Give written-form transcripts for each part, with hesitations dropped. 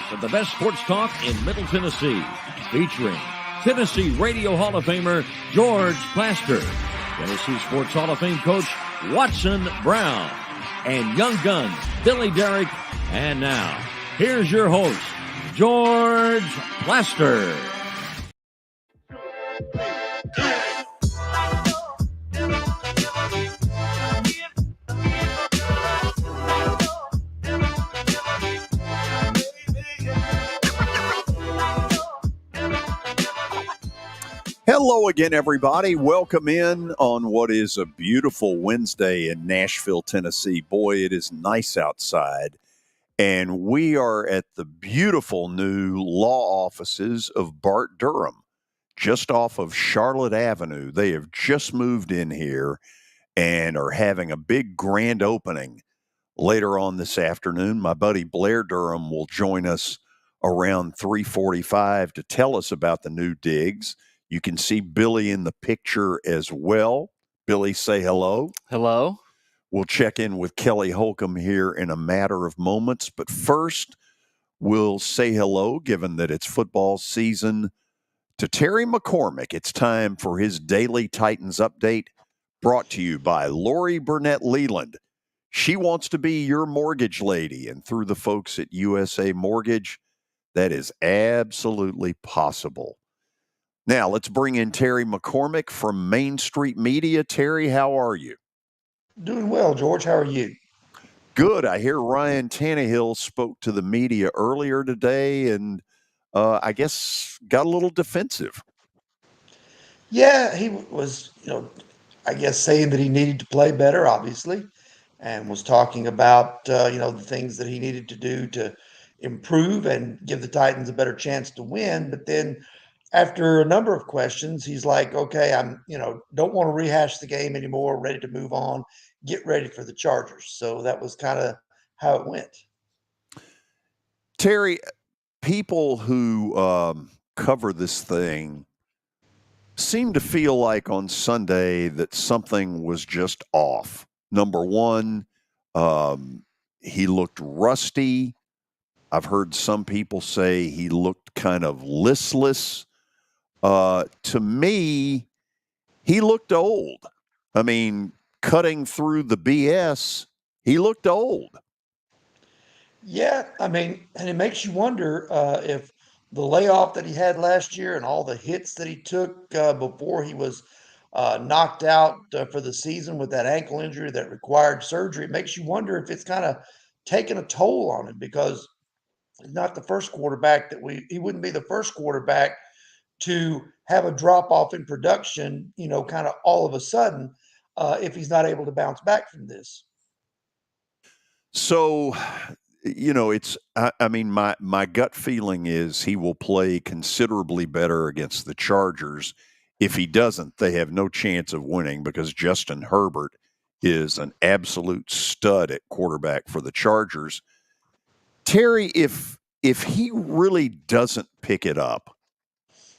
for the best sports talk in Middle Tennessee, featuring Tennessee Radio Hall of Famer George Plaster, Tennessee Sports Hall of Fame coach Watson Brown, and Young Guns Billy Derrick. And now, here's your host, George Plaster. Hello again, everybody. Welcome in on what is a beautiful Wednesday in Nashville, Tennessee. Boy, it is nice outside. And we are at the beautiful new law offices of Bart Durham, just off of Charlotte Avenue. They have just moved in here and are having a big grand opening later on this afternoon. My buddy Blair Durham will join us around 3:45 to tell us about the new digs. You can see Billy in the picture as well. Billy, say hello. Hello. We'll check in with Kelly Holcomb here in a matter of moments. But first, we'll say hello, given that it's football season, to Terry McCormick. It's time for his Daily Titans Update, brought to you by Lori Burnett Leland. She wants to be your mortgage lady, and through the folks at USA Mortgage, that is absolutely possible. Now, let's bring in Terry McCormick from Main Street Media. Terry, how are you? Doing well, George. How are you? Good. I hear Ryan Tannehill spoke to the media earlier today and I guess got a little defensive. Yeah, he was, I guess saying that he needed to play better, obviously, and was talking about, the things that he needed to do to improve and give the Titans a better chance to win. But then after a number of questions, he's like, okay, I'm, don't want to rehash the game anymore, ready to move on, get ready for the Chargers. So that was kind of how it went. Terry, people who cover this thing seem to feel like on Sunday that something was just off. Number one, he looked rusty. I've heard some people say he looked kind of listless. To me, he looked old. I mean, cutting through the BS, he looked old. Yeah, I mean, and it makes you wonder if the layoff that he had last year and all the hits that he took before he was knocked out for the season with that ankle injury that required surgery, it makes you wonder if it's kind of taken a toll on him, because he's not the first quarterback he wouldn't be the first quarterback to have a drop off in production, kind of all of a sudden, if he's not able to bounce back from this. So, it's, I mean, my gut feeling is he will play considerably better against the Chargers. If he doesn't, they have no chance of winning because Justin Herbert is an absolute stud at quarterback for the Chargers. Terry, if he really doesn't pick it up,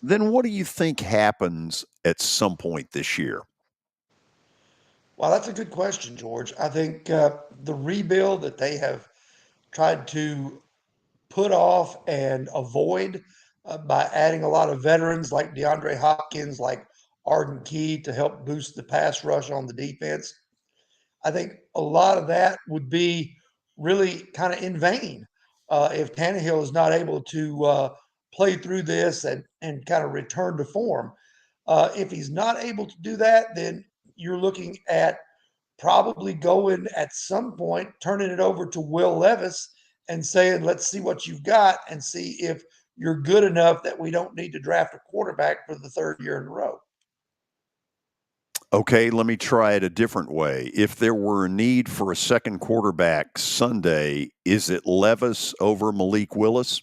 then what do you think happens at some point this year? Well, that's a good question, George. I think the rebuild that they have tried to put off and avoid by adding a lot of veterans like DeAndre Hopkins, like Arden Key, to help boost the pass rush on the defense, I think a lot of that would be really kind of in vain if Tannehill is not able to play through this and kind of return to form. If he's not able to do that, then you're looking at probably going at some point, turning it over to Will Levis and saying, let's see what you've got and see if you're good enough that we don't need to draft a quarterback for the third year in a row. Okay, let me try it a different way. If there were a need for a second quarterback Sunday, is it Levis over Malik Willis?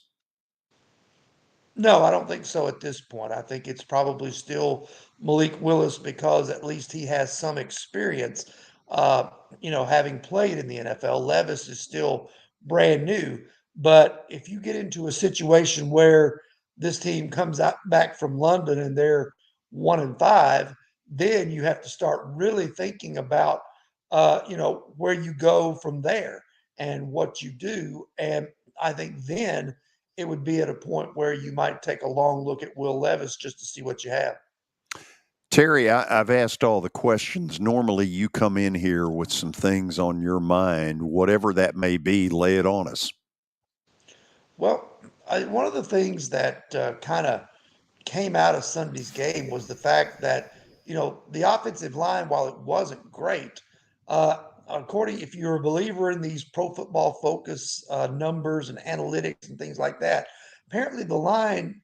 No, I don't think so at this point. I think it's probably still Malik Willis, because at least he has some experience, having played in the NFL. Levis is still brand new. But if you get into a situation where this team comes out back from London and they're 1-5, then you have to start really thinking about, where you go from there and what you do. And I think then it would be at a point where you might take a long look at Will Levis just to see what you have. Terry, I've asked all the questions. Normally, you come in here with some things on your mind. Whatever that may be, lay it on us. Well, one of the things that kind of came out of Sunday's game was the fact that, the offensive line, while it wasn't great, if you're a believer in these pro football focus numbers and analytics and things like that, apparently the line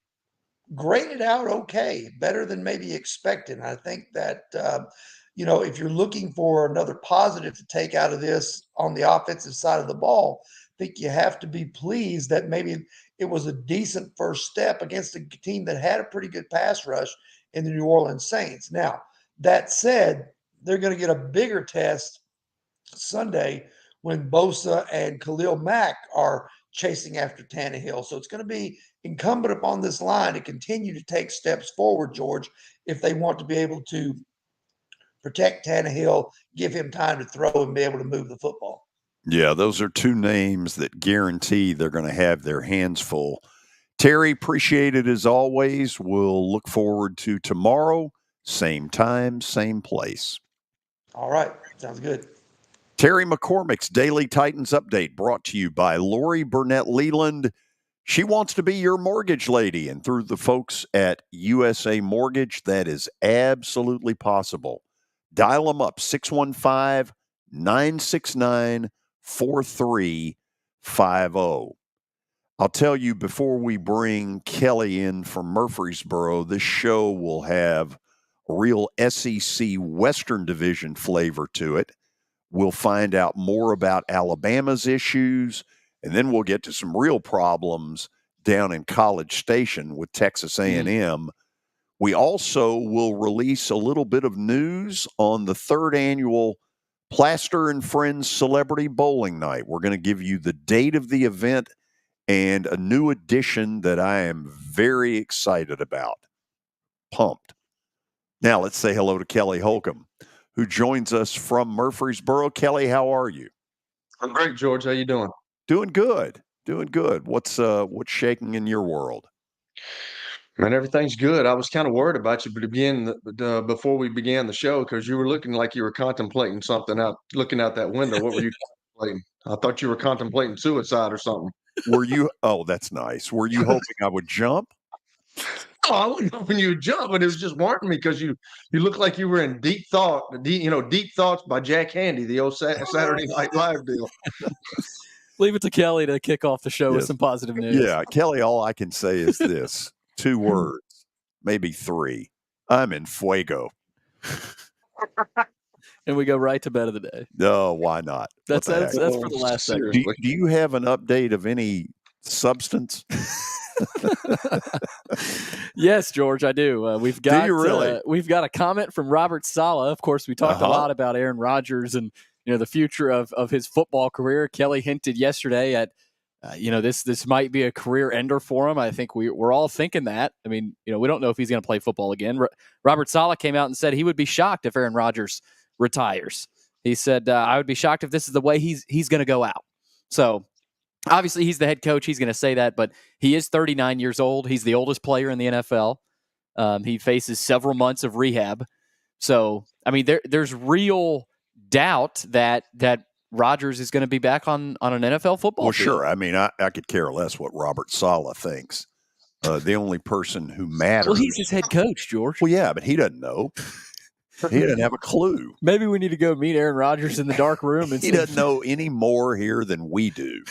graded out okay, better than maybe expected. And I think that, if you're looking for another positive to take out of this on the offensive side of the ball, I think you have to be pleased that maybe it was a decent first step against a team that had a pretty good pass rush in the New Orleans Saints. Now, that said, they're going to get a bigger test Sunday when Bosa and Khalil Mack are chasing after Tannehill. So it's going to be incumbent upon this line to continue to take steps forward, George, if they want to be able to protect Tannehill, give him time to throw and be able to move the football. Yeah, those are two names that guarantee they're going to have their hands full. Terry, appreciate it as always. We'll look forward to tomorrow, same time, same place. All right. Sounds good. Terry McCormick's Daily Titans Update brought to you by Lori Burnett Leland. She wants to be your mortgage lady, and through the folks at USA Mortgage, that is absolutely possible. Dial them up, 615-969-4350. I'll tell you, before we bring Kelly in from Murfreesboro, this show will have a real SEC Western Division flavor to it. We'll find out more about Alabama's issues, and then we'll get to some real problems down in College Station with Texas A&M. We also will release a little bit of news on the third annual Plaster and Friends Celebrity Bowling Night. We're going to give you the date of the event and a new addition that I am very excited about. Pumped. Now let's say hello to Kelly Holcomb, who joins us from Murfreesboro. Kelly, how are you? I'm great, George. How you doing? Doing good. Doing good. What's shaking in your world? Man, everything's good. I was kind of worried about you before we began the show because you were looking like you were contemplating something looking out that window. What were you contemplating? I thought you were contemplating suicide or something. Were you? Oh, that's nice. Were you hoping I would jump? Oh, I wasn't hoping you would jump, but it was just warning me because you looked like you were in deep thought. Deep Thoughts by Jack Handy, the old Saturday Night Live deal. Leave it to Kelly to kick off the show with some positive news. Yeah, Kelly, all I can say is this. 2 words, maybe 3. I'm in fuego. And we go right to bed of the day. No, why not? That's for the last segment. Do you have an update of any substance? Yes, George, I do. We've got. Do you really? We've got a comment from Robert Saleh. Of course, we talked a lot about Aaron Rodgers and the future of his football career. Kelly hinted yesterday at this might be a career ender for him. I think we're all thinking that. I mean, we don't know if he's going to play football again. Robert Saleh came out and said he would be shocked if Aaron Rodgers retires. He said, I would be shocked if this is the way he's going to go out. So obviously he's the head coach. He's going to say that, but he is 39 years old. He's the oldest player in the NFL. He faces several months of rehab. So, I mean, there's real doubt that Rodgers is going to be back on an NFL football field. Sure. I mean, I could care less what Robert Saleh thinks. The only person who matters. Well, he's his head coach, George. Well, yeah, but he doesn't know. He doesn't have a clue. Maybe we need to go meet Aaron Rodgers in the dark room. He doesn't know any more here than we do.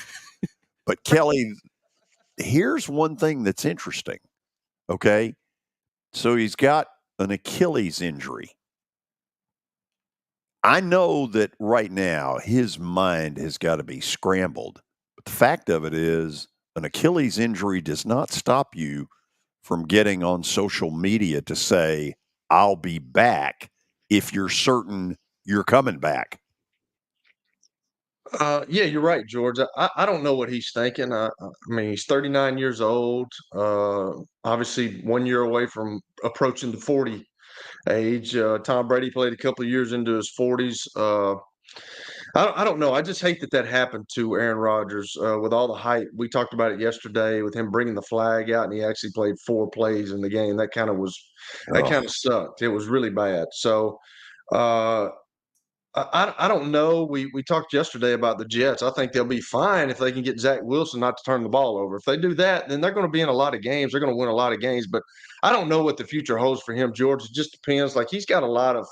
But, Kelly, here's one thing that's interesting, okay? So he's got an Achilles injury. I know that right now his mind has got to be scrambled. But the fact of it is an Achilles injury does not stop you from getting on social media to say, I'll be back if you're certain you're coming back. Yeah, you're right, George. I don't know what he's thinking. I mean, he's 39 years old. Obviously, 1 year away from approaching the 40 age. Tom Brady played a couple of years into his 40s. I don't know. I just hate that happened to Aaron Rodgers with all the hype. We talked about it yesterday with him bringing the flag out, and he actually played 4 plays in the game. That kind of sucked. It was really bad. So uh, I don't know. We talked yesterday about the Jets. I think they'll be fine if they can get Zach Wilson not to turn the ball over. If they do that, then they're going to be in a lot of games. They're going to win a lot of games. But I don't know what the future holds for him, George. It just depends. Like he's got a lot of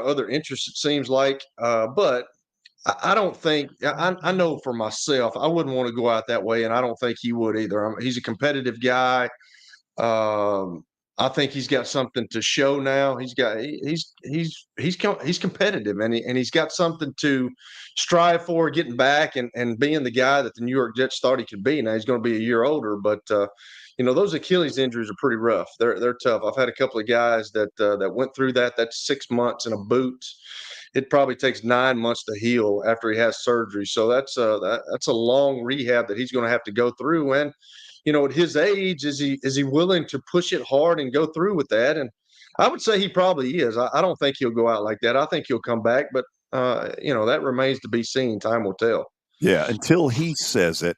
other interests. It seems like, but I don't think I know for myself. I wouldn't want to go out that way, and I don't think he would either. He's a competitive guy. Um, I think he's got something to show now. He's competitive, and he's got something to strive for, getting back and being the guy that the New York Jets thought he could be. Now he's going to be a year older, but those Achilles injuries are pretty rough. They're tough. I've had a couple of guys that went through that. That's 6 months in a boot. It probably takes 9 months to heal after he has surgery. So that's a long rehab that he's going to have to go through. And at his age, is he willing to push it hard and go through with that? And I would say he probably is. I don't think he'll go out like that. I think he'll come back, but that remains to be seen. Time will tell. Yeah, until he says it,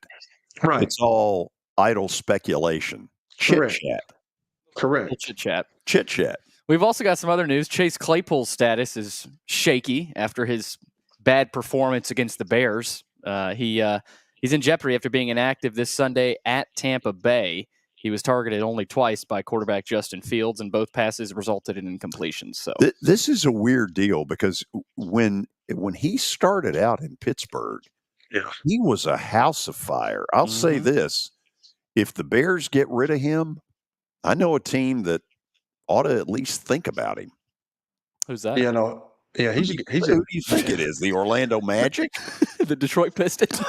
right? It's all idle speculation. Correct. Chit chat. We've also got some other news. Chase Claypool's status is shaky after his bad performance against the Bears. He's in jeopardy after being inactive this Sunday at Tampa Bay. He was targeted only twice by quarterback Justin Fields, and both passes resulted in incompletions. So this is a weird deal because when he started out in Pittsburgh, he was a house of fire. I'll say this. If the Bears get rid of him, I know a team that ought to at least think about him. Who's that? Yeah, no. Yeah, who do you think it is? The Orlando Magic? The Detroit Pistons?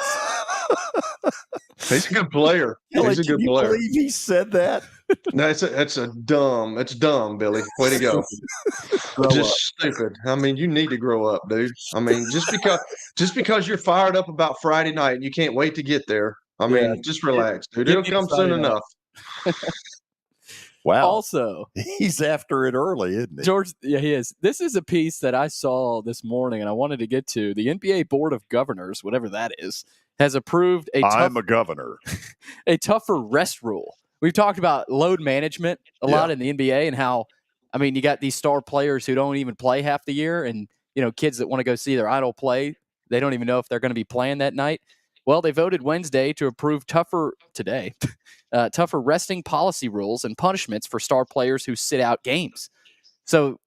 He's a good player. He's a good player. Believe he said that? No, that's dumb, Billy. Way to go. Just stupid. I mean, you need to grow up, dude. I mean, just because you're fired up about Friday night and you can't wait to get there. I mean, just relax, dude. It'll come soon enough. Wow. Also, he's after it early, isn't he? George, yeah, he is. This is a piece that I saw this morning and I wanted to get to. The NBA Board of Governors, whatever that is, has approved I'm a governor. a tougher rest rule. We've talked about load management a lot in the NBA and how, I mean, you got these star players who don't even play half the year and, kids that want to go see their idol play. They don't even know if they're going to be playing that night. Well, they voted Wednesday to approve tougher resting policy rules and punishments for star players who sit out games. So,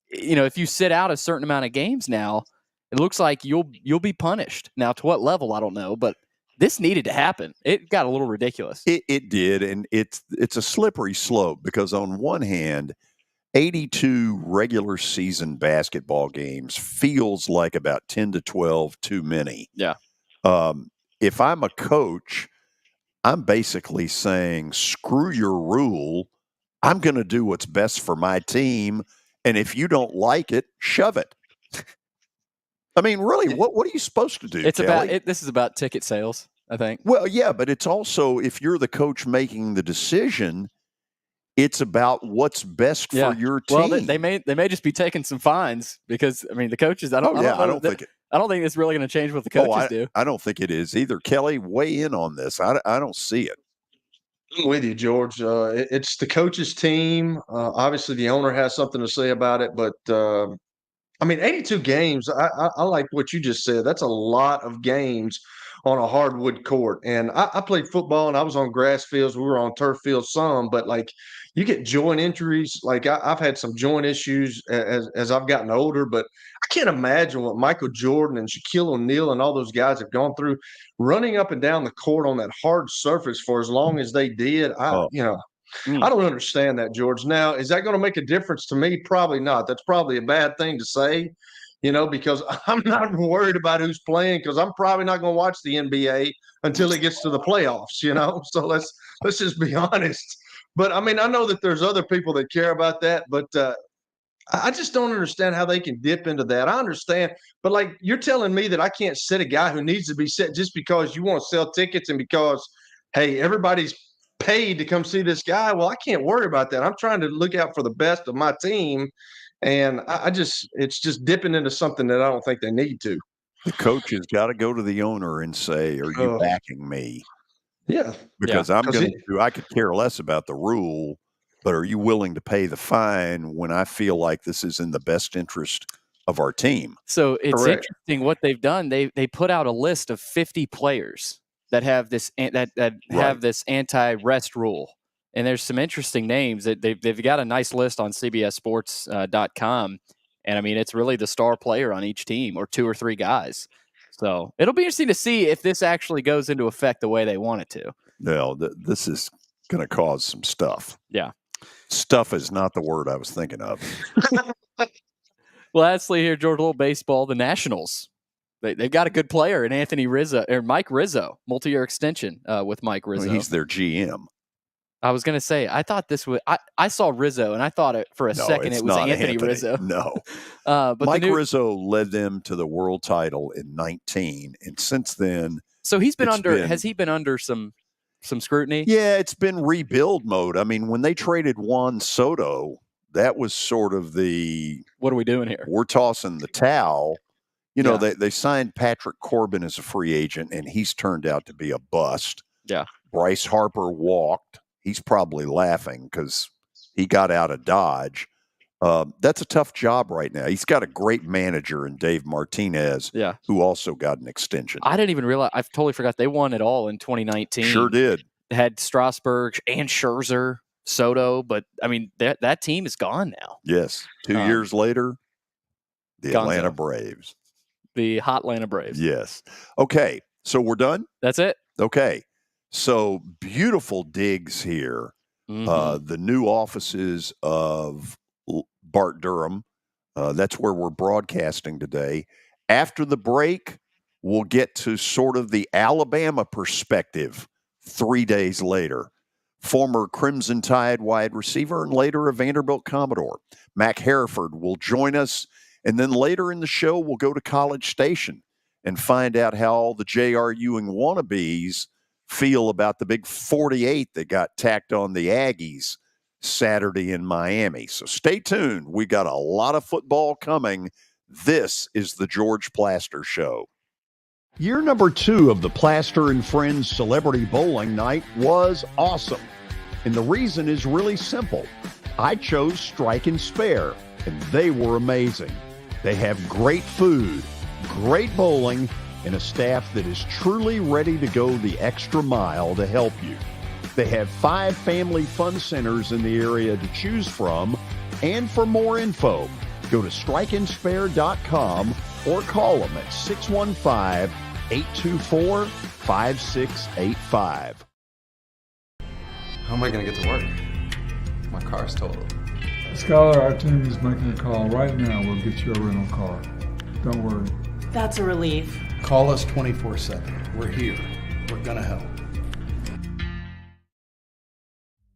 if you sit out a certain amount of games now, it looks like you'll be punished. Now, to what level, I don't know, but this needed to happen. It got a little ridiculous. It did, and it's a slippery slope because on one hand, 82 regular season basketball games feels like about 10 to 12 too many. Yeah. If I'm a coach, I'm basically saying, screw your rule. I'm going to do what's best for my team. And if you don't like it, shove it. I mean, really, what are you supposed to do? It's Kelly? This is about ticket sales, I think. Well, yeah, but it's also, if you're the coach making the decision, it's about what's best for your team. Well, they may just be taking some fines because, I mean, the coaches, I don't think it's really going to change what the coaches do. I don't think it is either. Kelly, weigh in on this. I don't see it. I'm with you, George. It's the coach's team. Obviously, the owner has something to say about it, but 82 games. I like what you just said. That's a lot of games on a hardwood court. And I played football and I was on grass fields. We were on turf fields some, but you get joint injuries. I've had some joint issues as I've gotten older, but I can't imagine what Michael Jordan and Shaquille O'Neal and all those guys have gone through running up and down the court on that hard surface for as long as they did. I don't understand that, George. Now, is that going to make a difference to me? Probably not. That's probably a bad thing to say, because I'm not worried about who's playing because I'm probably not going to watch the NBA until it gets to the playoffs, So let's just be honest. But, I know that there's other people that care about that, but I just don't understand how they can dip into that. I understand, but you're telling me that I can't sit a guy who needs to be set just because you want to sell tickets and because, hey, everybody's paid to come see this guy. Well, I can't worry about that. I'm trying to look out for the best of my team. And it's just dipping into something that I don't think they need to. The coach has got to go to the owner and say, "Are you backing me?" Yeah, because I could care less about the rule, but are you willing to pay the fine when I feel like this is in the best interest of our team? So it's Correct. interesting what they've done. They put out a list of 50 players that have this have this anti-rest rule, and there's some interesting names that they've got a nice list on CBSSports.com, and I mean it's really the star player on each team or 2 or 3 guys. So it'll be interesting to see if this actually goes into effect the way they want it to. No, this is going to cause some stuff. Yeah. Stuff is not the word I was thinking of. Lastly here, George, a little baseball. The Nationals. They've got a good player in Anthony Rizzo, or Mike Rizzo, multi-year extension with Mike Rizzo. Well, he's their GM. I was going to say, I thought this was, I saw Rizzo, and I thought for a second it was Anthony Rizzo. No. But Mike Rizzo led them to the world title in 19, and since then. So has he been under some scrutiny? Yeah, it's been rebuild mode. I mean, when they traded Juan Soto, that was sort of what are we doing here? We're tossing the towel. You know, they signed Patrick Corbin as a free agent, and he's turned out to be a bust. Yeah. Bryce Harper walked. He's probably laughing because he got out of Dodge. That's a tough job right now. He's got a great manager in Dave Martinez, who also got an extension. I didn't even realize. I totally forgot they won it all in 2019. Sure did. They had Strasburg and Scherzer, Soto, but I mean that team is gone now. Yes. 2 years later, the Atlanta Braves. The hot Atlanta Braves. Yes. Okay. So we're done? That's it. Okay. So beautiful digs here. Mm-hmm. The new offices of Bart Durham. That's where we're broadcasting today. After the break, we'll get to sort of the Alabama perspective 3 days later. Former Crimson Tide wide receiver and later a Vanderbilt Commodore, Mac Hereford, will join us. And then later in the show, we'll go to College Station and find out how all the J.R. Ewing wannabes feel about the big 48 that got tacked on the Aggies Saturday in Miami. So stay tuned. We got a lot of football coming. This is the George Plaster Show. Year number 2 of the Plaster and Friends Celebrity Bowling Night was awesome. And the reason is really simple. I chose Strike and Spare, and they were amazing. They have great food, great bowling, and a staff that is truly ready to go the extra mile to help you. They have 5 family fun centers in the area to choose from, and for more info, go to strikeandspare.com or call them at 615-824-5685. How am I going to get to work? My car's totaled. Skylar, our team is making a call right now. We'll get you a rental car. Don't worry. That's a relief. Call us 24/7. We're here. We're going to help.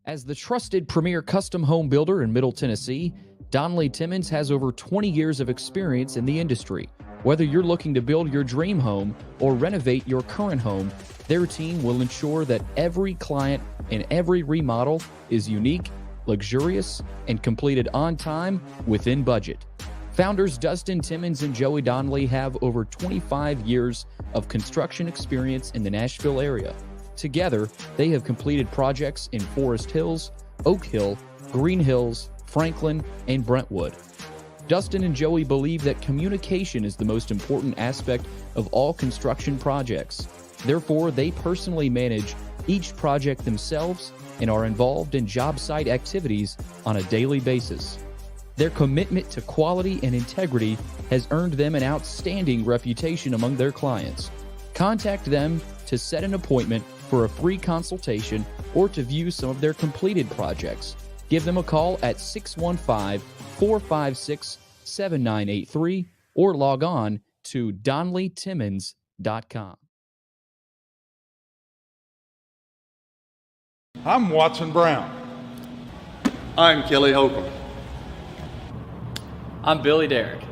As the trusted premier custom home builder in Middle Tennessee, Donnelly Timmons has over 20 years of experience in the industry. Whether you're looking to build your dream home or renovate your current home, their team will ensure that every client and every remodel is unique, luxurious, and completed on time within budget. Founders Dustin Timmons and Joey Donnelly have over 25 years of construction experience in the Nashville area. Together, they have completed projects in Forest Hills, Oak Hill, Green Hills, Franklin, and Brentwood. Dustin and Joey believe that communication is the most important aspect of all construction projects. Therefore, they personally manage each project themselves and are involved in job site activities on a daily basis. Their commitment to quality and integrity has earned them an outstanding reputation among their clients. Contact them to set an appointment for a free consultation or to view some of their completed projects. Give them a call at 615-456-7983 or log on to DonnellyTimmons.com. I'm Watson Brown. I'm Kelly Holcomb. I'm Billy Derrick.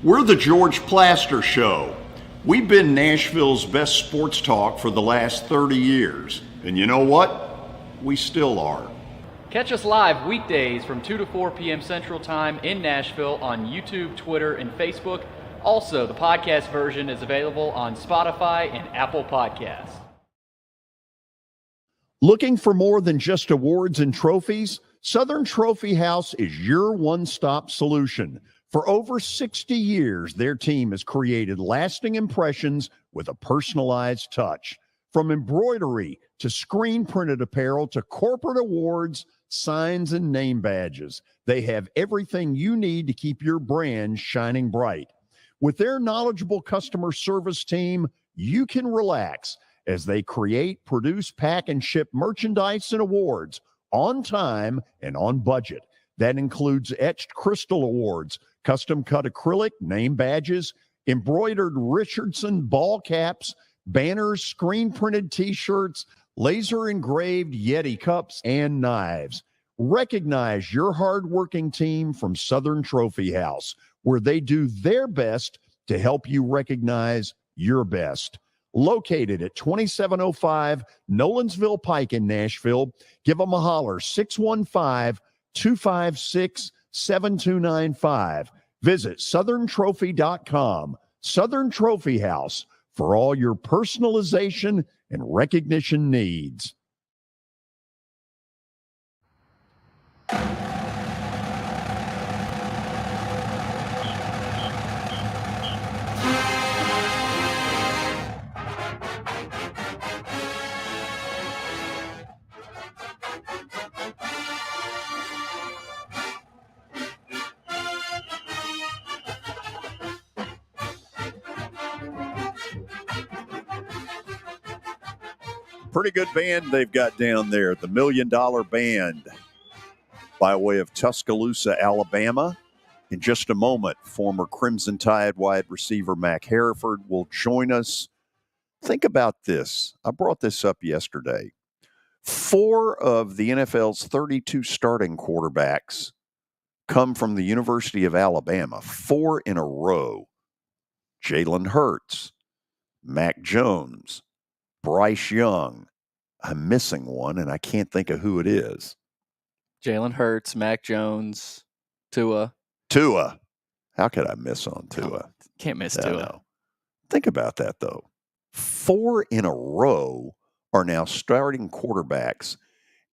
We're the George Plaster Show. We've been Nashville's best sports talk for the last 30 years. And you know what? We still are. Catch us live weekdays from 2 to 4 p.m. Central Time in Nashville on YouTube, Twitter, and Facebook. Also, the podcast version is available on Spotify and Apple Podcasts. Looking for more than just awards and trophies? Southern Trophy House is your one-stop solution. For over 60 years, their team has created lasting impressions with a personalized touch. From embroidery to screen-printed apparel to corporate awards, signs, and name badges, they have everything you need to keep your brand shining bright. With their knowledgeable customer service team, you can relax as they create, produce, pack, and ship merchandise and awards on time and on budget. That includes etched crystal awards, custom-cut acrylic, name badges, embroidered Richardson ball caps, banners, screen-printed T-shirts, laser-engraved Yeti cups, and knives. Recognize your hard-working team from Southern Trophy House, where they do their best to help you recognize your best. Located at 2705 Nolensville Pike in Nashville, give them a holler, 615-256-7295. Visit southerntrophy.com. Southern Trophy House, for all your personalization and recognition needs. Pretty good band they've got down there, the $1 Million Band, by way of Tuscaloosa, Alabama. In just a moment, former Crimson Tide wide receiver Mac Hereford will join us. Think about this. I brought this up yesterday. 4 of the NFL's 32 starting quarterbacks come from the University of Alabama. 4 in a row. Jalen Hurts, Mac Jones, Bryce Young. I'm missing one, and I can't think of who it is. Jalen Hurts, Mac Jones, Tua. How could I miss on Tua? Can't miss Tua. No. Think about that, though. 4 in a row are now starting quarterbacks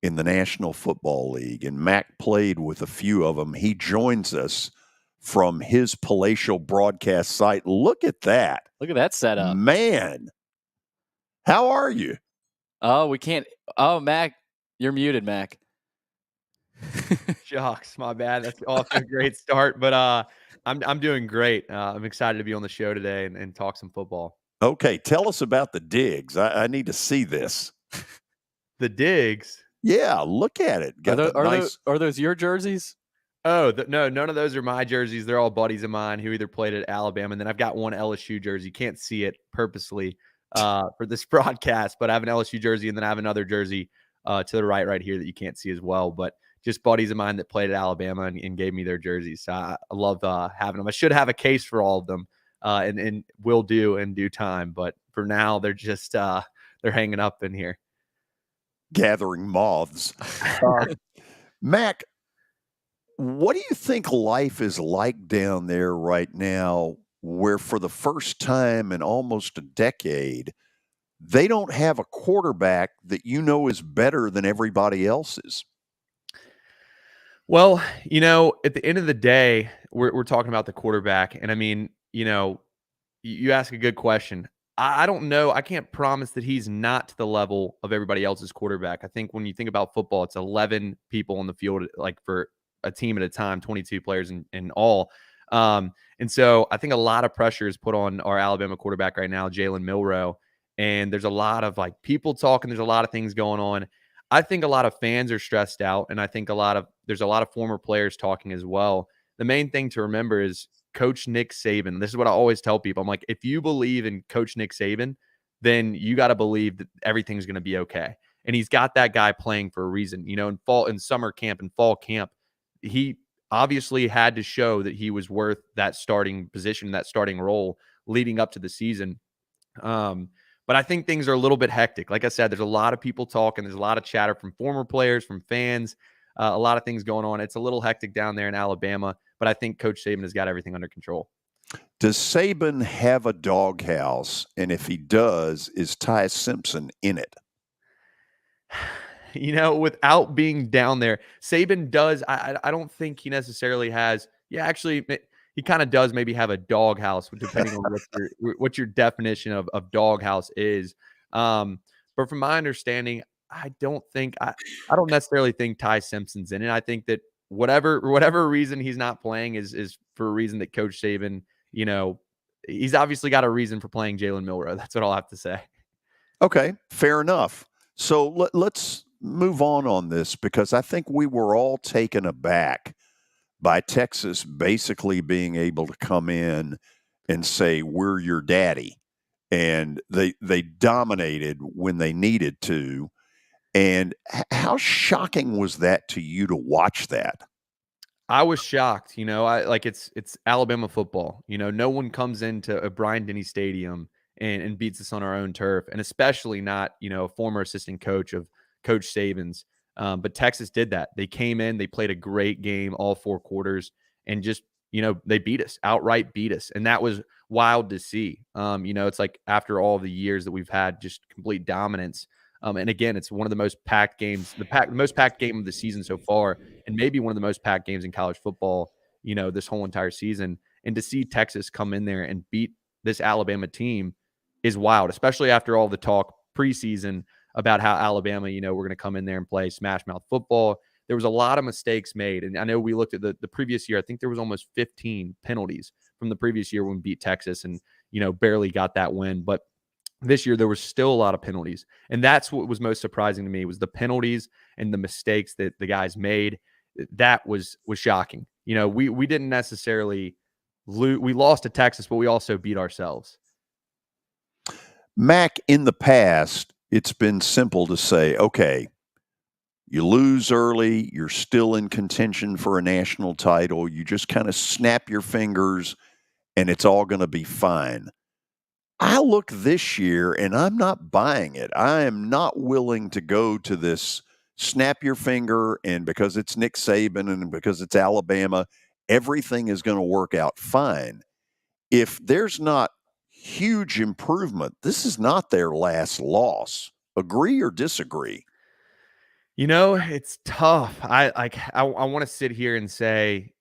in the National Football League, and Mac played with a few of them. He joins us from his palatial broadcast site. Look at that. Look at that setup. Man, how are you? Oh, we can't. Oh, Mac, you're muted, Mac. Shucks, my bad. That's off to a great start, but I'm doing great. I'm excited to be on the show today and talk some football. Okay, tell us about the digs. I need to see this. The digs? Yeah, look at it. Are those your jerseys? Oh, no, none of those are my jerseys. They're all buddies of mine who either played at Alabama, and then I've got one LSU jersey. Can't see it purposely for this broadcast, but I have an LSU jersey, and then I have another jersey to the right here that you can't see as well. But just buddies of mine that played at Alabama and gave me their jerseys. So I love having them. I should have a case for all of them, and will do in due time. But for now, they're just they're hanging up in here, gathering moths. Mac, what do you think life is like down there right now, where for the first time in almost a decade, they don't have a quarterback that you know is better than everybody else's? Well, at the end of the day, we're talking about the quarterback. And I mean, you ask a good question. I don't know. I can't promise that he's not to the level of everybody else's quarterback. I think when you think about football, it's 11 people on the field, like for a team at a time, 22 players in all. And so I think a lot of pressure is put on our Alabama quarterback right now, Jalen Milroe. And there's a lot of people talking. There's a lot of things going on. I think a lot of fans are stressed out, and I think there's a lot of former players talking as well. The main thing to remember is Coach Nick Saban. This is what I always tell people. I'm like, if you believe in Coach Nick Saban, then you got to believe that everything's going to be okay. And he's got that guy playing for a reason. In summer camp and fall camp, he obviously had to show that he was worth that starting position, that starting role leading up to the season. But I think things are a little bit hectic. Like I said, there's a lot of people talking. There's a lot of chatter from former players, from fans. A lot of things going on. It's a little hectic down there in Alabama, but I think Coach Saban has got everything under control. Does Saban have a doghouse? And if he does, is Ty Simpson in it? Without being down there, Saban does. I don't think he necessarily has. Yeah, actually, he kind of does maybe have a doghouse, depending on what your definition of doghouse is. But from my understanding, I don't necessarily think Ty Simpson's in it. I think that whatever reason he's not playing is for a reason that Coach Saban, he's obviously got a reason for playing Jalen Milroe. That's what I'll have to say. Okay, fair enough. So let's move on this, because I think we were all taken aback by Texas basically being able to come in and say, we're your daddy. And they dominated when they needed to. And how shocking was that to you to watch that? I was shocked. It's Alabama football. No one comes into a Bryant-Denny Stadium and beats us on our own turf, and especially not, a former assistant coach of Coach Saban's. But Texas did that. They came in, they played a great game all 4 quarters, and just, they beat us, outright beat us. And that was wild to see. It's like after all the years that we've had just complete dominance. And again, it's one of the most packed games, the most packed game of the season so far, and maybe one of the most packed games in college football, this whole entire season. And to see Texas come in there and beat this Alabama team is wild, especially after all the talk preseason about how Alabama, we're going to come in there and play smash mouth football. There was a lot of mistakes made. And I know we looked at the previous year. I think there was almost 15 penalties from the previous year when we beat Texas and, barely got that win. But this year, there was still a lot of penalties. And that's what was most surprising to me, was the penalties and the mistakes that the guys made. That was shocking. We didn't necessarily lose. We lost to Texas, but we also beat ourselves. Mac, in the past, it's been simple to say, okay, you lose early, you're still in contention for a national title. You just kind of snap your fingers and it's all going to be fine. I look this year and I'm not buying it. I am not willing to go to this snap your finger, and because it's Nick Saban and because it's Alabama, everything is going to work out fine. If there's not huge improvement, this is not their last loss. Agree or disagree? It's tough. I want to sit here and say,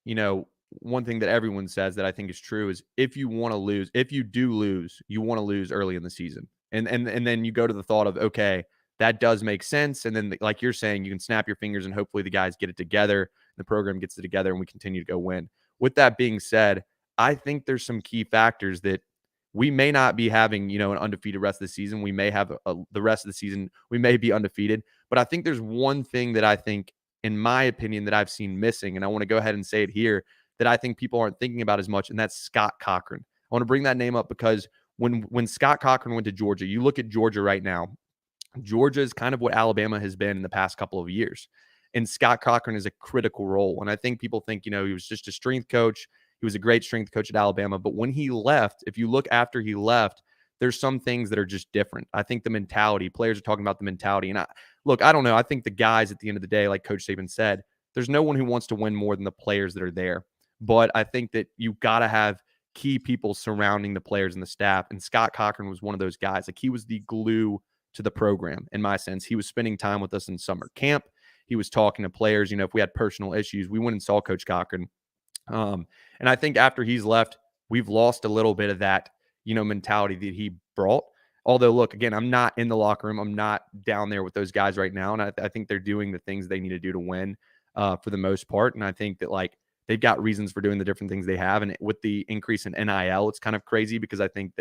one thing that everyone says that I think is true is if you do lose, you want to lose early in the season. And then you go to the thought of, okay, that does make sense. And then, like you're saying, you can snap your fingers and hopefully the guys get it together, the program gets it together, and we continue to go win. With that being said, I think there's some key factors that we may not be having, an undefeated rest of the season. We may have the rest of the season, we may be undefeated. But I think there's one thing that I think, in my opinion, that I've seen missing, and I want to go ahead and say it here, that I think people aren't thinking about as much, and that's Scott Cochran. I want to bring that name up because when Scott Cochran went to Georgia, you look at Georgia right now, Georgia is kind of what Alabama has been in the past couple of years. And Scott Cochran is a critical role. And I think people think, he was just a strength coach. He was a great strength coach at Alabama. But when he left, if you look after he left, there's some things that are just different. I think the mentality, players are talking about the mentality. And I don't know. I think the guys at the end of the day, like Coach Saban said, there's no one who wants to win more than the players that are there. But I think that you got to have key people surrounding the players and the staff. And Scott Cochran was one of those guys. Like, he was the glue to the program, in my sense. He was spending time with us in summer camp. He was talking to players. If we had personal issues, we went and saw Coach Cochran. And I think after he's left, we've lost a little bit of that, mentality that he brought. Although, look, again, I'm not in the locker room. I'm not down there with those guys right now. And I think they're doing the things they need to do to win for the most part. And I think that, they've got reasons for doing the different ththings they have. And with the increase in NIL, it's kind of crazy because I think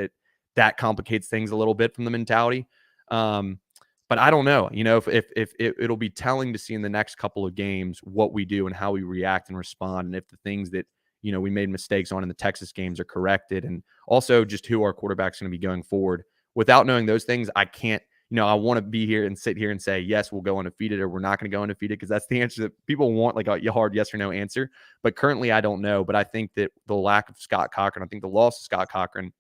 that complicates things a little bit from the mentality. But I don't know, if it'll be telling to see in the next couple of games what we do and how we react and respond. And if the things that, we made mistakes on in the Texas games are corrected, and also just who our quarterback's going to be going forward. Without knowing those things, I can't, I want to be here and sit here and say, yes, we'll go undefeated or we're not going to go undefeated, because that's the answer that people want, like a hard yes or no answer. But currently I don't know. But I think that the lack of Scott Cochran, I think the loss of Scott Cochran,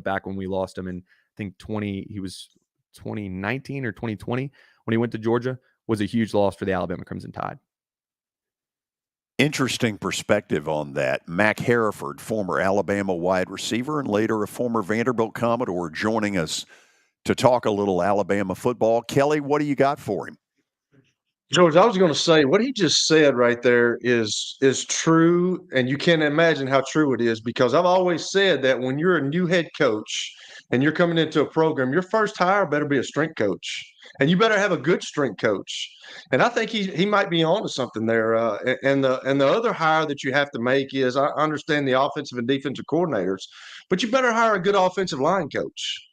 back when we lost him in, I think 2019 or 2020 when he went to Georgia, was a huge loss for the Alabama Crimson Tide. Interesting perspective on that. Mac Hereford, former Alabama wide receiver and later a former Vanderbilt Commodore, joining us to talk a little Alabama football. Kelly, what do you got for him? George, I was going to say what he just said right there is true, and you can't imagine how true it is, because I've always said that when you're a new head coach and you're coming into a program, your first hire better be a strength coach, and you better have a good strength coach. And I think he might be on to something there. And the other hire that you have to make is, I understand the offensive and defensive coordinators, but you better hire a good offensive line coach,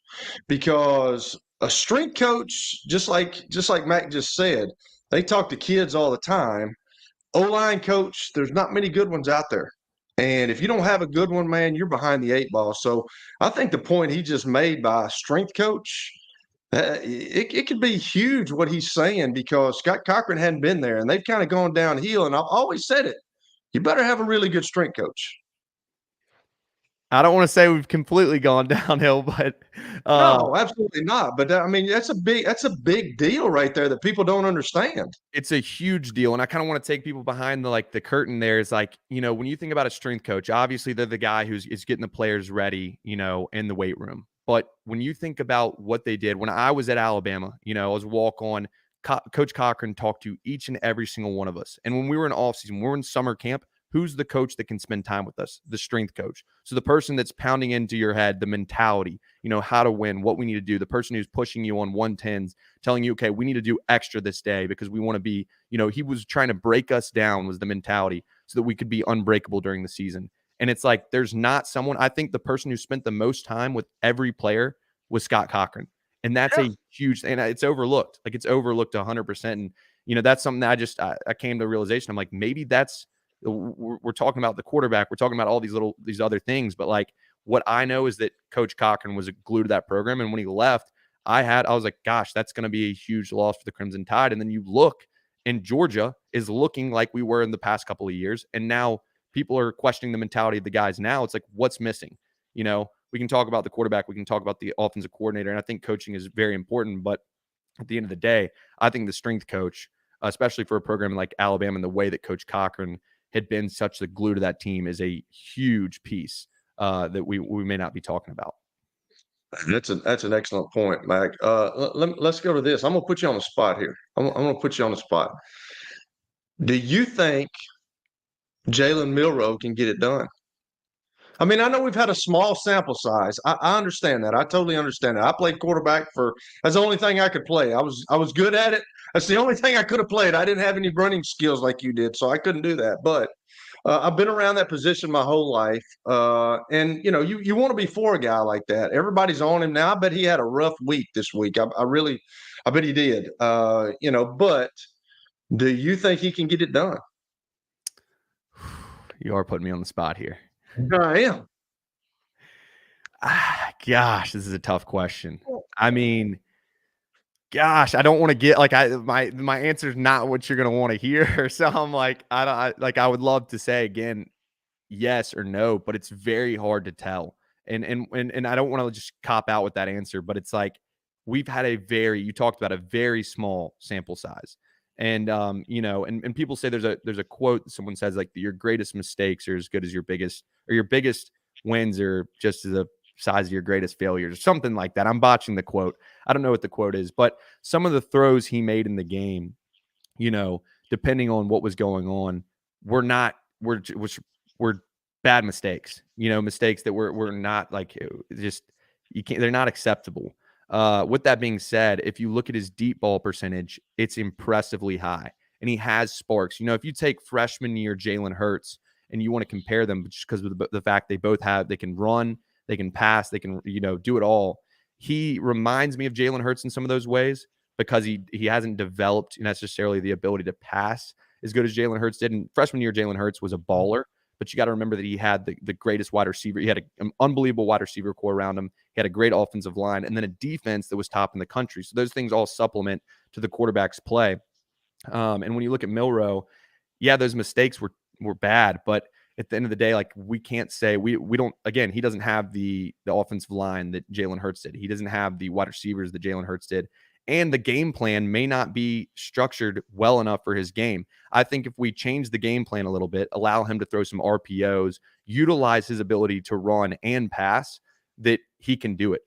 because a strength coach, just like Mac just said, they talk to kids all the time. O-line coach, there's not many good ones out there. And if you don't have a good one, man, you're behind the 8 ball. So I think the point he just made by a strength coach, it could be huge what he's saying, because Scott Cochran hadn't been there and they've kind of gone downhill. And I've always said it. You better have a really good strength coach. I don't want to say we've completely gone downhill, but no, absolutely not. But I mean, that's a big deal right there that people don't understand. It's a huge deal, and I kind of want to take people behind the curtain. There is, like, when you think about a strength coach, obviously they're the guy is getting the players ready, in the weight room. But when you think about what they did when I was at Alabama, I was walk on. Coach Cochran talked to each and every single one of us, and when we were in off season, we were in summer camp. Who's the coach that can spend time with us? The strength coach. So the person that's pounding into your head, the mentality, how to win, what we need to do, the person who's pushing you on 110s, telling you, okay, we need to do extra this day because we want to be, he was trying to break us down, was the mentality, so that we could be unbreakable during the season. And it's like, there's not someone, I think the person who spent the most time with every player was Scott Cochran. And that's a huge, and it's overlooked. Like, it's overlooked 100%. And, that's something that I came to the realization. I'm like, maybe we're talking about the quarterback. We're talking about all these other things. But like, what I know is that Coach Cochran was glued to that program. And when he left, I was like, gosh, that's going to be a huge loss for the Crimson Tide. And then you look, and Georgia is looking like we were in the past couple of years. And now people are questioning the mentality of the guys. Now it's like, what's missing? We can talk about the quarterback. We can talk about the offensive coordinator. And I think coaching is very important. But at the end of the day, I think the strength coach, especially for a program like Alabama, and the way that Coach Cochran had been such the glue to that team, is a huge piece that we may not be talking about. That's an excellent point, Mac. Let's go to this. I'm going to put you on the spot here. I'm going to put you on the spot. Do you think Jalen Milroe can get it done? I mean, I know we've had a small sample size. I understand that. I totally understand that. I played quarterback that's the only thing I could play. I was good at it. That's the only thing I could have played. I didn't have any running skills like you did, so I couldn't do that. But I've been around that position my whole life. And, you want to be for a guy like that. Everybody's on him now. I bet he had a rough week this week. I bet he did. But do you think he can get it done? You are putting me on the spot here. I am. Gosh, this is a tough question. I mean, gosh, I don't want to get my answer is not what you're going to want to hear. So I'm like, I would love to say again, yes or no, but it's very hard to tell. And I don't want to just cop out with that answer, but it's like, we've had you talked about a very small sample size. And, and people say there's a quote that someone says, like, your greatest mistakes are as good as your biggest wins are just as the size of your greatest failures, or something like that. I'm botching the quote. I don't know what the quote is, but some of the throws he made in the game, depending on what was going on, were bad mistakes, mistakes that were not like, they're not acceptable. With that being said, if you look at his deep ball percentage, it's impressively high, and he has sparks. If you take freshman year Jalen Hurts and you want to compare them just because of the fact they can run, they can pass, they can, do it all. He reminds me of Jalen Hurts in some of those ways, because he hasn't developed necessarily the ability to pass as good as Jalen Hurts did. And freshman year Jalen Hurts was a baller, but you got to remember that he had the greatest wide receiver. He had an unbelievable wide receiver core around him. He had a great offensive line, and then a defense that was top in the country. So those things all supplement to the quarterback's play. And when you look at Milroe, yeah, those mistakes were bad, but at the end of the day, like, we can't say we don't, again, he doesn't have the offensive line that Jalen Hurts did. He doesn't have the wide receivers that Jalen Hurts did. and the game plan may not be structured well enough for his game. I think if we change the game plan a little bit, allow him to throw some RPOs, utilize his ability to run and pass, that he can do it.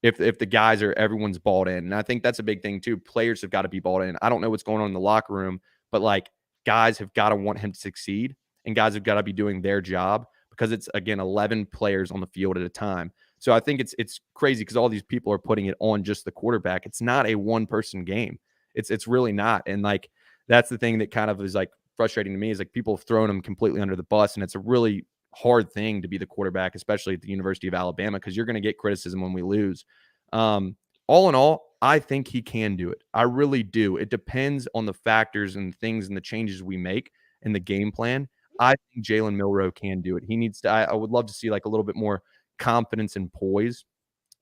If the guys everyone's bought in. And I think that's a big thing too. Players have got to be bought in. I don't know what's going on in the locker room, but like guys have got to want him to succeed, and guys have got to be doing their job, because it's, again, 11 players on the field at a time. So I think it's crazy because all these people are putting it on just the quarterback. It's not a one-person game. It's really not. And like that's the thing that kind of is like frustrating to me, is like people have thrown him completely under the bus, and it's a really hard thing to be the quarterback, especially at the University of Alabama, because you're going to get criticism when we lose. All in all, I think he can do it. I really do. It depends on the factors and things and the changes we make in the game plan. I think Jalen Milroe can do it. He needs to. I would love to see like a little bit more confidence and poise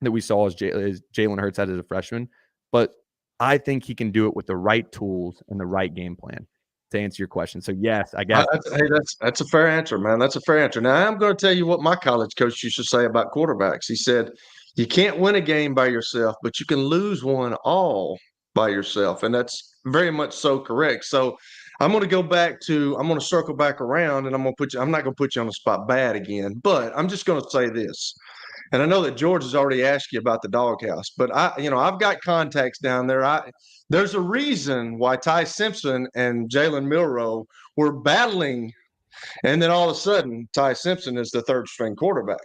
that we saw as Jalen Hurts had as a freshman. But I think he can do it with the right tools and the right game plan, to answer your question. So yes, I guess. That's a fair answer, man. That's a fair answer. Now I'm going to tell you what my college coach used to say about quarterbacks. He said, you can't win a game by yourself, but you can lose one all by yourself. And that's very much so correct. So I'm going to circle back around, and I'm not going to put you on the spot bad again, but I'm just going to say this. And I know that George has already asked you about the doghouse, but I've got contacts down there. There's a reason why Ty Simpson and Jalen Milroe were battling, and then all of a sudden Ty Simpson is the third string quarterback.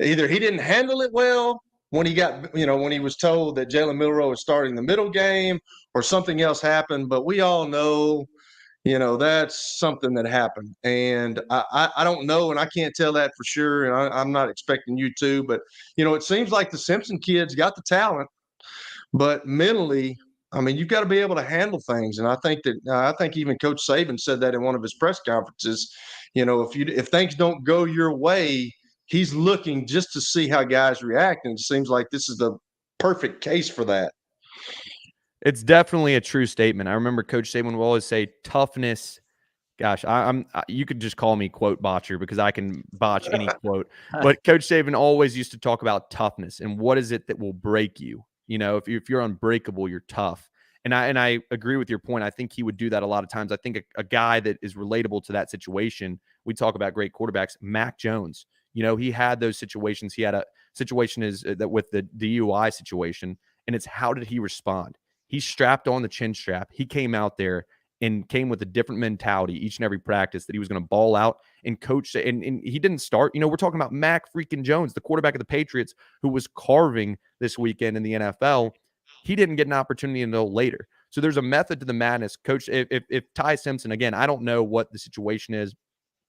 Either he didn't handle it well when he was told that Jalen Milroe was starting the middle game, or something else happened. But we all know, that's something that happened. And I don't know, and I can't tell that for sure, and I'm not expecting you to. But, it seems like the Simpson kids got the talent, but mentally, I mean, you've got to be able to handle things. And I think even Coach Saban said that in one of his press conferences. If things don't go your way, he's looking just to see how guys react. And it seems like this is the perfect case for that. It's definitely a true statement. I remember Coach Saban would always say toughness. Gosh, you could just call me quote botcher, because I can botch any quote. But Coach Saban always used to talk about toughness and what is it that will break you. If you're unbreakable, you're tough. And I agree with your point. I think he would do that a lot of times. I think a guy that is relatable to that situation, we talk about great quarterbacks, Mac Jones. He had those situations. He had a situation with the DUI situation, and it's how did he respond? He strapped on the chin strap. He came out there and came with a different mentality each and every practice, that he was going to ball out and coach. And he didn't start. We're talking about Mac freaking Jones, the quarterback of the Patriots, who was carving this weekend in the NFL. He didn't get an opportunity until later. So there's a method to the madness. Coach, if Ty Simpson, again, I don't know what the situation is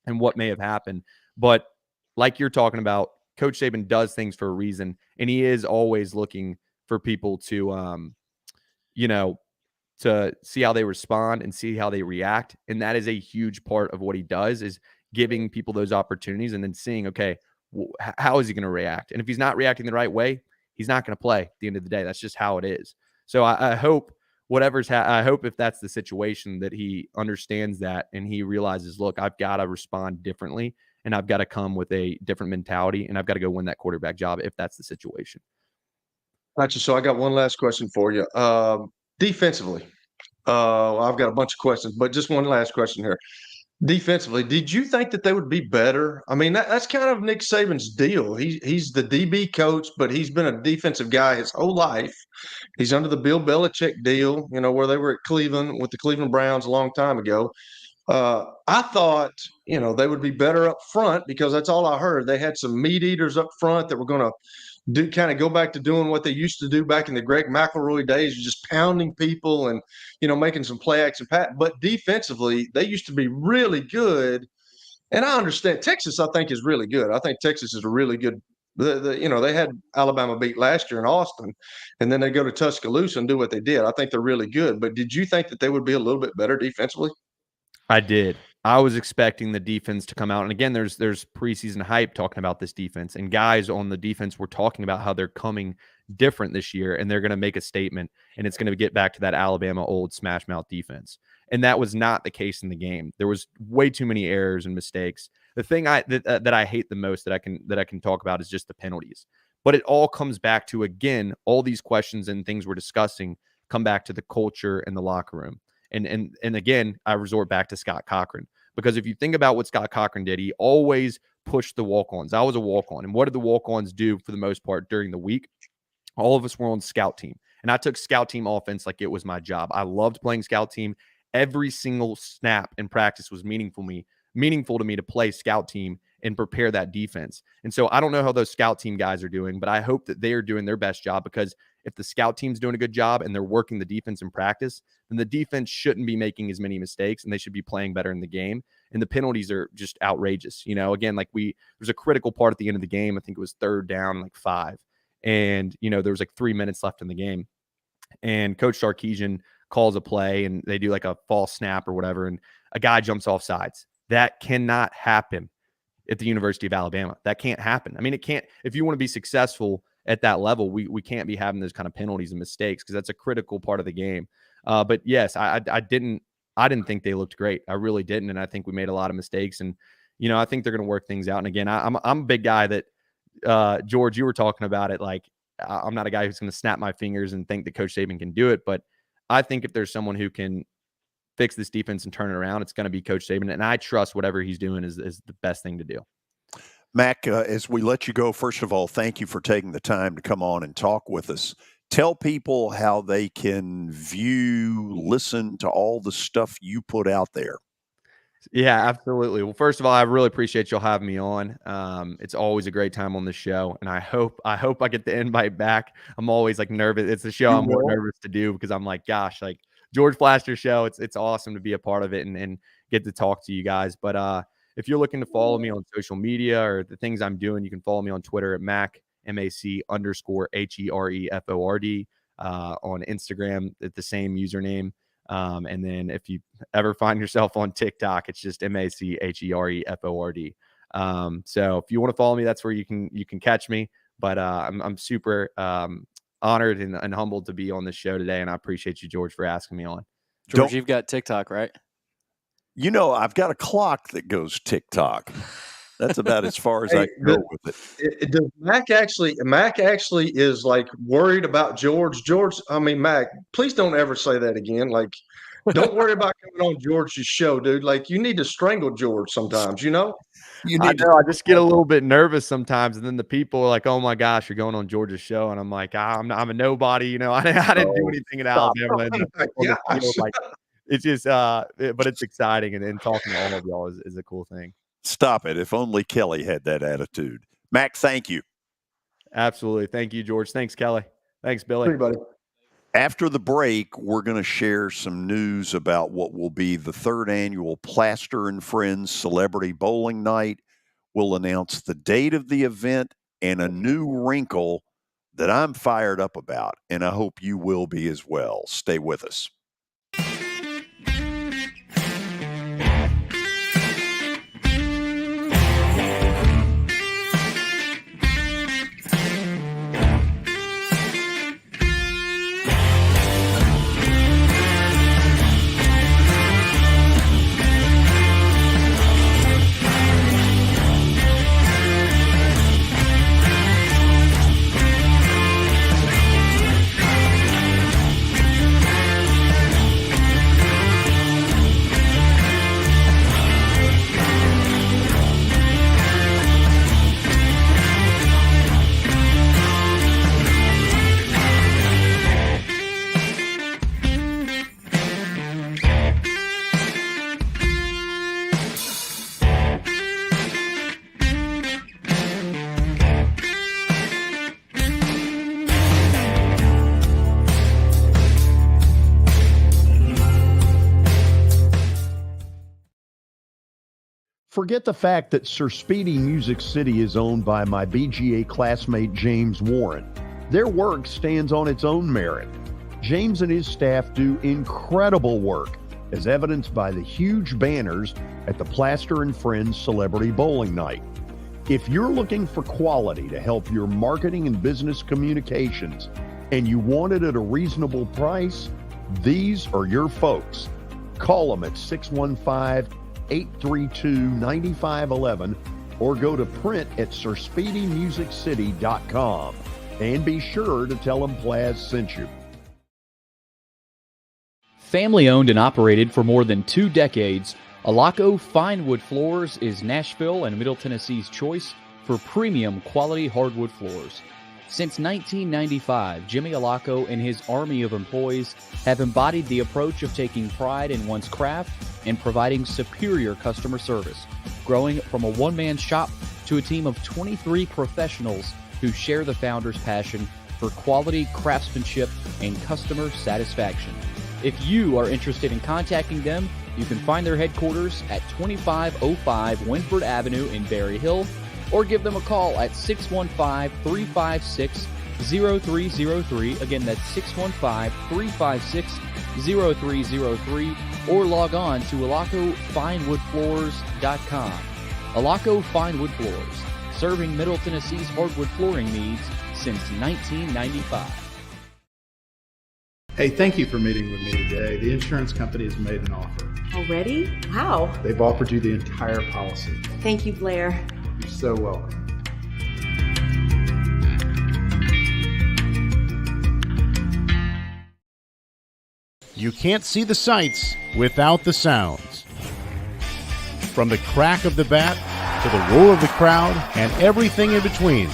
and what may have happened, but like you're talking about, Coach Saban does things for a reason, and he is always looking for people to, to see how they respond and see how they react. And that is a huge part of what he does, is giving people those opportunities and then seeing, okay, how is he going to react? And if he's not reacting the right way, he's not going to play at the end of the day. That's just how it is. So I hope I hope if that's the situation, that he understands that and he realizes, look, I've got to respond differently, and I've got to come with a different mentality, and I've got to go win that quarterback job if that's the situation. Gotcha. So I got one last question for you. Defensively, I've got a bunch of questions, but just one last question here. Defensively, did you think that they would be better? I mean, that's kind of Nick Saban's deal. He's the DB coach, but he's been a defensive guy his whole life. He's under the Bill Belichick deal, where they were at Cleveland with the Cleveland Browns a long time ago. I thought, they would be better up front, because that's all I heard. They had some meat eaters up front that were going to go back to doing what they used to do back in the Greg McElroy days, just pounding people and, making some play action pass. But defensively, they used to be really good. And I understand Texas, I think, is really good. I think Texas is a really good. They had Alabama beat last year in Austin, and then they go to Tuscaloosa and do what they did. I think they're really good. But did you think that they would be a little bit better defensively? I did. I was expecting the defense to come out. And again, there's preseason hype talking about this defense, and guys on the defense were talking about how they're coming different this year, and they're going to make a statement, and it's going to get back to that Alabama old smash mouth defense. And that was not the case in the game. There was way too many errors and mistakes. The thing that I hate the most that I can talk about is just the penalties. But it all comes back to, again, all these questions and things we're discussing come back to the culture in the locker room. And again, I resort back to Scott Cochran, because if you think about what Scott Cochran did, he always pushed the walk-ons. I was a walk-on. And what did the walk-ons do for the most part during the week? All of us were on scout team. And I took scout team offense like it was my job. I loved playing scout team. Every single snap in practice was meaningful to me to play scout team and prepare that defense. And so I don't know how those scout team guys are doing, but I hope that they are doing their best job, because if the scout team's doing a good job and they're working the defense in practice, then the defense shouldn't be making as many mistakes and they should be playing better in the game. And the penalties are just outrageous. Again, there's a critical part at the end of the game. I think it was 3rd down, 5. And, there was 3 minutes left in the game. And Coach Sarkisian calls a play and they do a false snap or whatever. And a guy jumps off sides. That cannot happen at the University of Alabama. That can't happen. I mean, it can't. If you want to be successful at that level, we can't be having those kind of penalties and mistakes, because that's a critical part of the game. But yes, I didn't think they looked great. I really didn't. And I think we made a lot of mistakes. And, I think they're going to work things out. And again, I'm a big guy that, George, you were talking about it. I'm not a guy who's going to snap my fingers and think that Coach Saban can do it. But I think if there's someone who can fix this defense and turn it around, it's going to be Coach Saban. And I trust whatever he's doing is the best thing to do. Mac, as we let you go, first of all, thank you for taking the time to come on and talk with us. Tell people how they can listen to all the stuff you put out there. Yeah, absolutely. Well, first of all, I really appreciate y'all having me on. It's always a great time on the show, and I hope I get the invite back. I'm always nervous. It's a show I'm more nervous to do, because I'm gosh, George Plaster show. It's awesome to be a part of it and get to talk to you guys. But if you're looking to follow me on social media or the things I'm doing, you can follow me on Twitter at Mac_Hereford. On Instagram at the same username. And then if you ever find yourself on TikTok, it's just Machereford. So if you want to follow me, that's where you can catch me. But I'm super honored and humbled to be on this show today, and I appreciate you, George, for asking me on. George, you've got TikTok, right? I've got a clock that goes TikTok. That's about as far as I can go with it. Does Mac actually is worried about George. Mac, please don't ever say that again. Don't worry about coming on George's show, dude. You need to strangle George sometimes, I just get a little bit nervous sometimes, and then the people are like, "Oh my gosh, you're going on George's show," and I'm like, "I'm a nobody." I didn't do anything in Alabama. It's just, but it's exciting, and talking to all of y'all is a cool thing. Stop it. If only Kelly had that attitude. Mac, thank you. Absolutely. Thank you, George. Thanks, Kelly. Thanks, Billy. Everybody. After the break, we're going to share some news about what will be the 3rd annual Plaster and Friends Celebrity Bowling Night. We'll announce the date of the event and a new wrinkle that I'm fired up about, and I hope you will be as well. Stay with us. Forget the fact that Sir Speedy Music City is owned by my BGA classmate James Warren. Their work stands on its own merit. James and his staff do incredible work, as evidenced by the huge banners at the Plaster and Friends Celebrity Bowling Night. If you're looking for quality to help your marketing and business communications, and you want it at a reasonable price, these are your folks. Call them at 615-832-9511 or go to print at sirspeedymusiccity.com. And be sure to tell them Plaz sent you. Family owned and operated for more than 2 decades, Alaco Fine Wood Floors is Nashville and Middle Tennessee's choice for premium quality hardwood floors. Since 1995, Jimmy Alaco and his army of employees have embodied the approach of taking pride in one's craft and providing superior customer service, growing from a one-man shop to a team of 23 professionals who share the founder's passion for quality craftsmanship and customer satisfaction. If you are interested in contacting them, you can find their headquarters at 2505 Winford Avenue in Berry Hill, or give them a call at 615-356-0303. Again, that's 615-356-0303, or log on to alacofinewoodfloors.com. Alaco Fine Wood Floors, serving Middle Tennessee's hardwood flooring needs since 1995. Hey, thank you for meeting with me today. The insurance company has made an offer. Already? Wow. They've offered you the entire policy. Thank you, Blair. You're so welcome. You can't see the sights without the sounds. From the crack of the bat to the roar of the crowd and everything in between,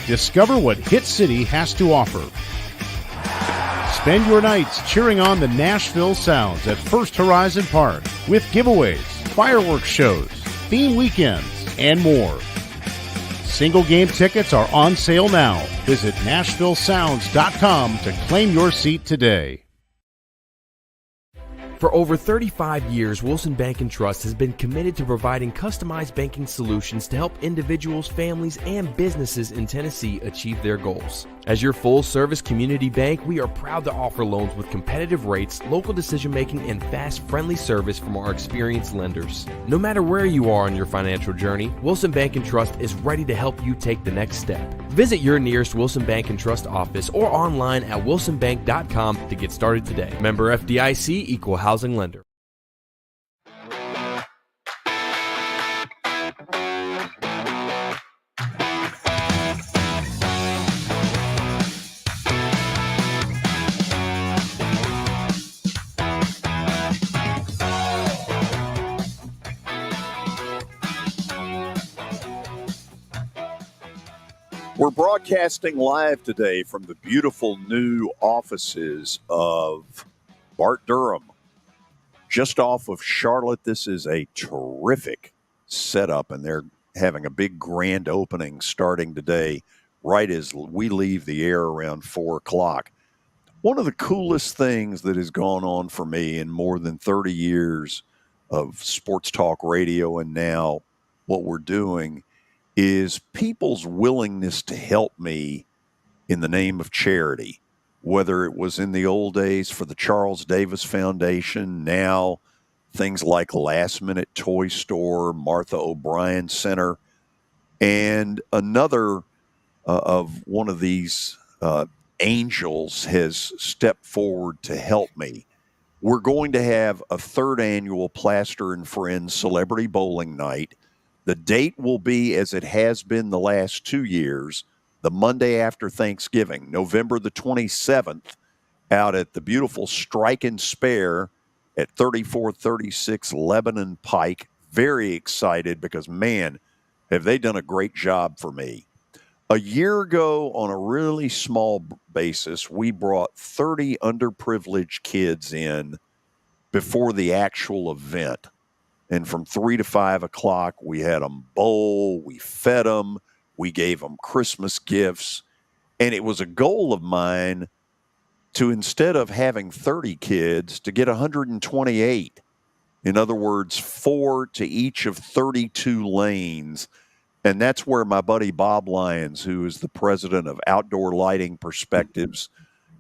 discover what Hit City has to offer. Spend your nights cheering on the Nashville Sounds at First Horizon Park with giveaways, fireworks shows, theme weekends, and more. Single game tickets are on sale now. Visit NashvilleSounds.com to claim your seat today. For over 35 years, Wilson Bank & Trust has been committed to providing customized banking solutions to help individuals, families, and businesses in Tennessee achieve their goals. As your full-service community bank, we are proud to offer loans with competitive rates, local decision-making, and fast, friendly service from our experienced lenders. No matter where you are on your financial journey, Wilson Bank & Trust is ready to help you take the next step. Visit your nearest Wilson Bank & Trust office or online at wilsonbank.com to get started today. Member FDIC, Equal Housing Lender. We're broadcasting live today from the beautiful new offices of Bart Durham, just off of Charlotte. This is a terrific setup, and they're having a big grand opening starting today, right as we leave the air around 4 o'clock. One of the coolest things that has gone on for me in more than 30 years of sports talk radio and now what we're doing is people's willingness to help me in the name of charity, whether it was in the old days for the Charles Davis Foundation, now things like Last Minute Toy Store, Martha O'Brien Center, and another of one of these angels has stepped forward to help me. We're going to have a 3rd annual Plaster and Friends Celebrity Bowling Night. The date will be, as it has been the last 2 years, the Monday after Thanksgiving, November the 27th, out at the beautiful Strike and Spare at 3436 Lebanon Pike. Very excited because, man, have they done a great job for me. A year ago, on a really small basis, we brought 30 underprivileged kids in before the actual event. And from 3 to 5 o'clock, we had them bowl, we fed them, we gave them Christmas gifts. And it was a goal of mine to, instead of having 30 kids, to get 128. In other words, 4 to each of 32 lanes. And that's where my buddy Bob Lyons, who is the president of Outdoor Lighting Perspectives,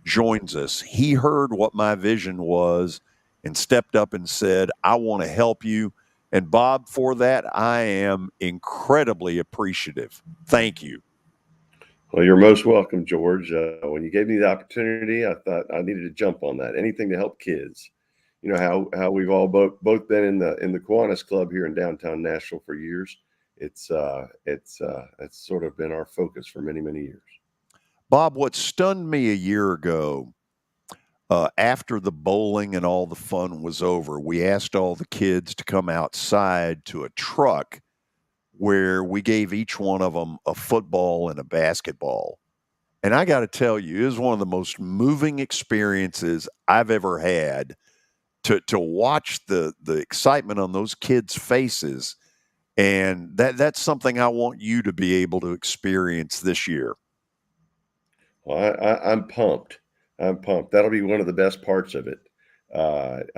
joins us. He heard what my vision was and stepped up and said, I want to help you. And Bob, for that, I am incredibly appreciative. Thank you. Well, you're most welcome, George. When you gave me the opportunity, I thought I needed to jump on that. Anything to help kids. You know how we've all both been in the Kiwanis Club here in downtown Nashville for years. It's sort of been our focus for many, many years. Bob, what stunned me a year ago, after the bowling and all the fun was over, we asked all the kids to come outside to a truck where we gave each one of them a football and a basketball. And I got to tell you, it was one of the most moving experiences I've ever had to watch the excitement on those kids' faces. And that's something I want you to be able to experience this year. Well, I'm pumped. I'm pumped. That'll be one of the best parts of it. I've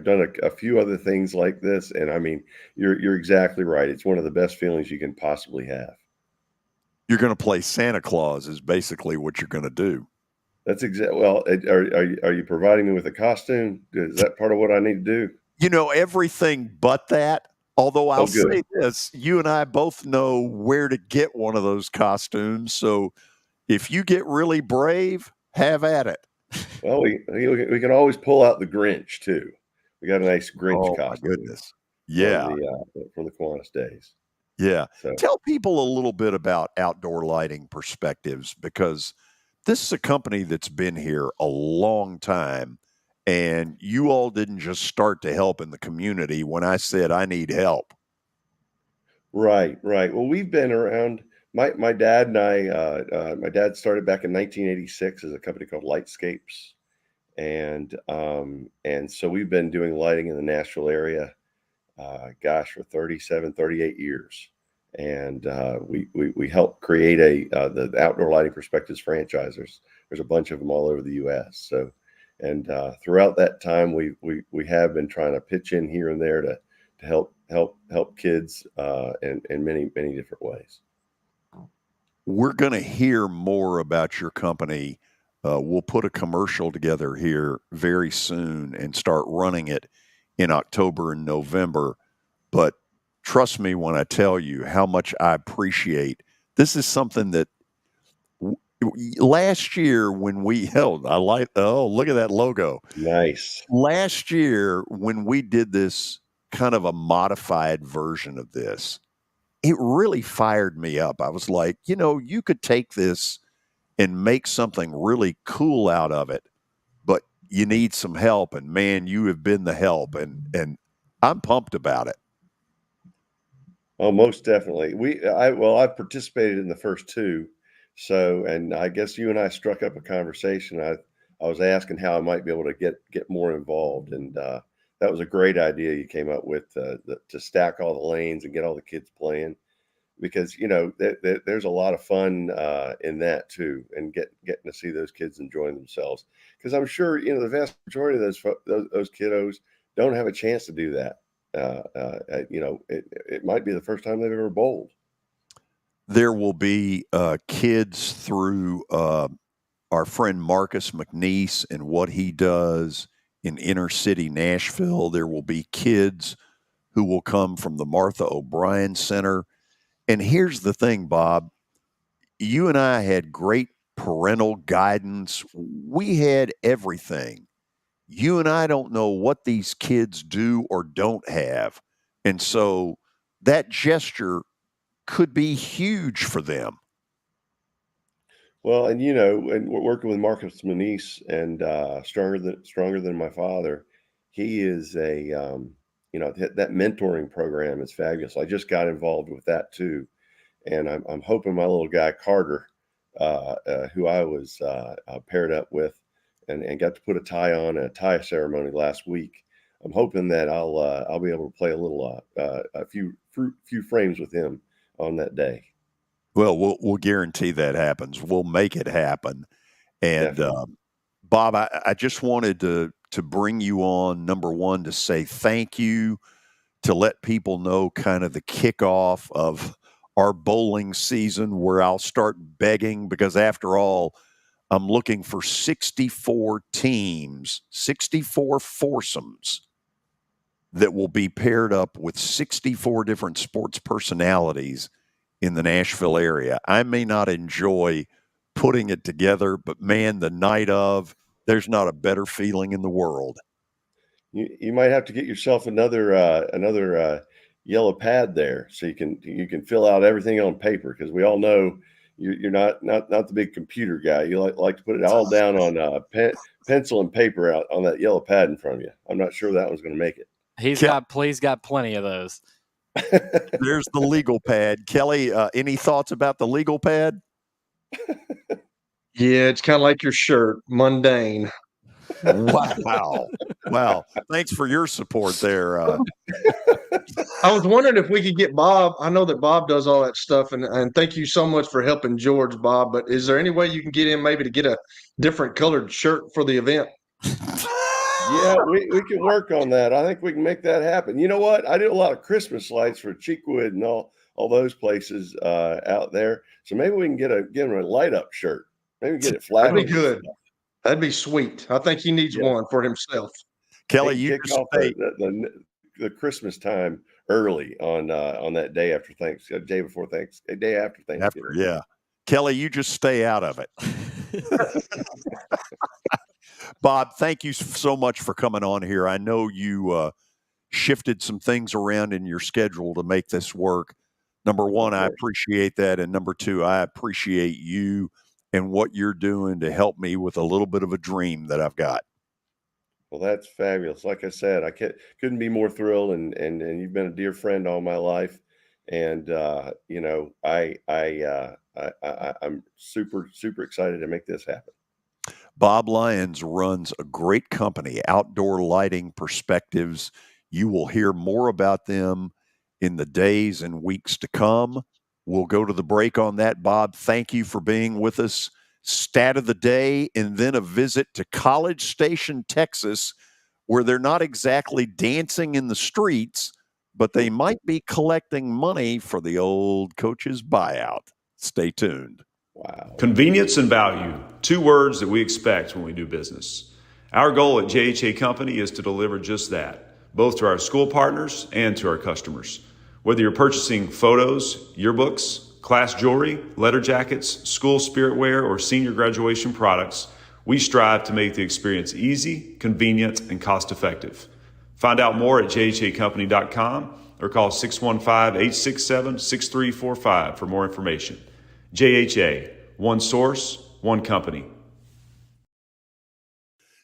done a few other things like this, and I mean, you're exactly right. It's one of the best feelings you can possibly have. You're going to play Santa Claus is basically what you're going to do. That's exactly. Well, are you providing me with a costume? Is that part of what I need to do? You know, everything but that. Although I'll good. say this, you and I both know where to get one of those costumes. So if you get really brave, have at it. Well, we can always pull out the Grinch too. We got a nice Grinch costume. My goodness. Yeah. From the Kiwanis days. Yeah. So. Tell people a little bit about Outdoor Lighting Perspectives, because this is a company that's been here a long time, and you all didn't just start to help in the community when I said I need help. Right. Well, we've been around. My dad and I. My dad started back in 1986 as a company called Lightscapes, and so we've been doing lighting in the Nashville area, for 38 years. And we helped create the Outdoor Lighting Perspectives franchise. There's a bunch of them all over the U.S. So, and throughout that time, we have been trying to pitch in here and there to help kids in many different ways. We're going to hear more about your company. We'll put a commercial together here very soon and start running it in October and November. But trust me when I tell you how much I appreciate. This is something that last year when we held, look at that logo. Nice. Last year when we did this kind of a modified version of this, it really fired me up. I was like, you could take this and make something really cool out of it, but you need some help. And man, you have been the help, and I'm pumped about it. Oh, most definitely. I've participated in the first two. So, and I guess you and I struck up a conversation. I was asking how I might be able to get more involved. And that was a great idea you came up with, to stack all the lanes and get all the kids playing, because, there's a lot of fun in that too. And getting to see those kids enjoying themselves. Because I'm sure, the vast majority of those kiddos don't have a chance to do that. It might be the first time they've ever bowled. There will be kids through our friend Marcus McNeese and what he does in inner city Nashville. There will be kids who will come from the Martha O'Brien Center. And here's the thing, Bob, you and I had great parental guidance. We had everything. You and I don't know what these kids do or don't have. And so that gesture could be huge for them. Well, and and we're working with Marcus Manise and stronger than my father. He is that mentoring program is fabulous. I just got involved with that too, and I'm hoping my little guy Carter, who I was paired up with, and got to put a tie on at a tie ceremony last week. I'm hoping that I'll be able to play a few frames with him on that day. Well, we'll guarantee that happens. We'll make it happen. And Bob, I just wanted to bring you on, number one, to say thank you, to let people know kind of the kickoff of our bowling season, where I'll start begging, because after all, I'm looking for 64 teams, 64 foursomes that will be paired up with 64 different sports personalities in the Nashville area. I may not enjoy putting it together, but man, the night of, there's not a better feeling in the world. You might have to get yourself another yellow pad there, so you can fill out everything on paper, because we all know, You're not the big computer guy. You like to put it all down on pencil and paper out on that yellow pad in front of you. I'm not sure that one's going to make it. He's got plenty of those. There's the legal pad. Kelly, any thoughts about the legal pad? Yeah, it's kind of like your shirt, mundane. Wow. Thanks for your support there. I was wondering if we could get Bob. I know that Bob does all that stuff, and thank you so much for helping George, Bob. But is there any way you can get him maybe to get a different colored shirt for the event? Yeah, we can work on that. I think we can make that happen. You know what? I do a lot of Christmas lights for Cheekwood and all those places out there. So maybe we can get him a light up shirt. Maybe get it flat. That'd be good. That'd be sweet. I think he needs one for himself. Kelly, you kick off the Christmas time early on that day after Thanksgiving, day before Thanksgiving, day after Thanksgiving. Yeah. Kelly, you just stay out of it. Bob, thank you so much for coming on here. I know you shifted some things around in your schedule to make this work. Number one, I appreciate that. And number two, I appreciate you and what you're doing to help me with a little bit of a dream that I've got. Well, that's fabulous. Like I said, I couldn't be more thrilled, and you've been a dear friend all my life. And I'm super excited to make this happen. Bob Lyons runs a great company, Outdoor Lighting Perspectives. You will hear more about them in the days and weeks to come. We'll go to the break on that. Bob, thank you for being with us. Stat of the day, and then a visit to College Station, Texas, where they're not exactly dancing in the streets, but they might be collecting money for the old coach's buyout. Stay tuned. Wow. Convenience and value, two words that we expect when we do business. Our goal at JHA Company is to deliver just that, both to our school partners and to our customers. Whether you're purchasing photos, yearbooks, class jewelry, letter jackets, school spirit wear, or senior graduation products, we strive to make the experience easy, convenient, and cost-effective. Find out more at jhacompany.com or call 615-867-6345 for more information. JHA, one source, one company.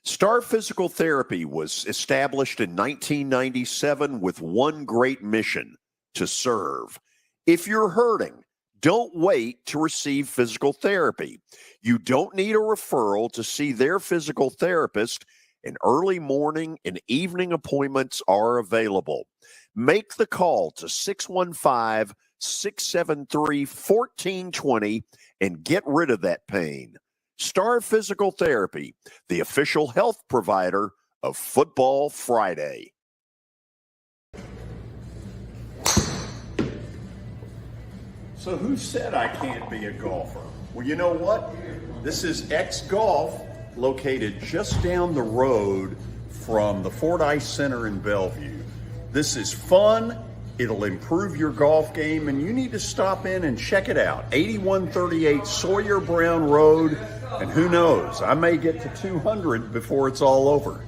Star Physical Therapy was established in 1997 with one great mission: to serve. If you're hurting, don't wait to receive physical therapy. You don't need a referral to see their physical therapist, and early morning and evening appointments are available. Make the call to 615-673-1420 and get rid of that pain. Star Physical Therapy, the official health provider of Football Friday. So who said I can't be a golfer? Well, you know what? This is X Golf, located just down the road from the Fordyce Center in Bellevue. This is fun. It'll improve your golf game, and you need to stop in and check it out. 8138 Sawyer Brown Road, and who knows, I may get to 200 before it's all over.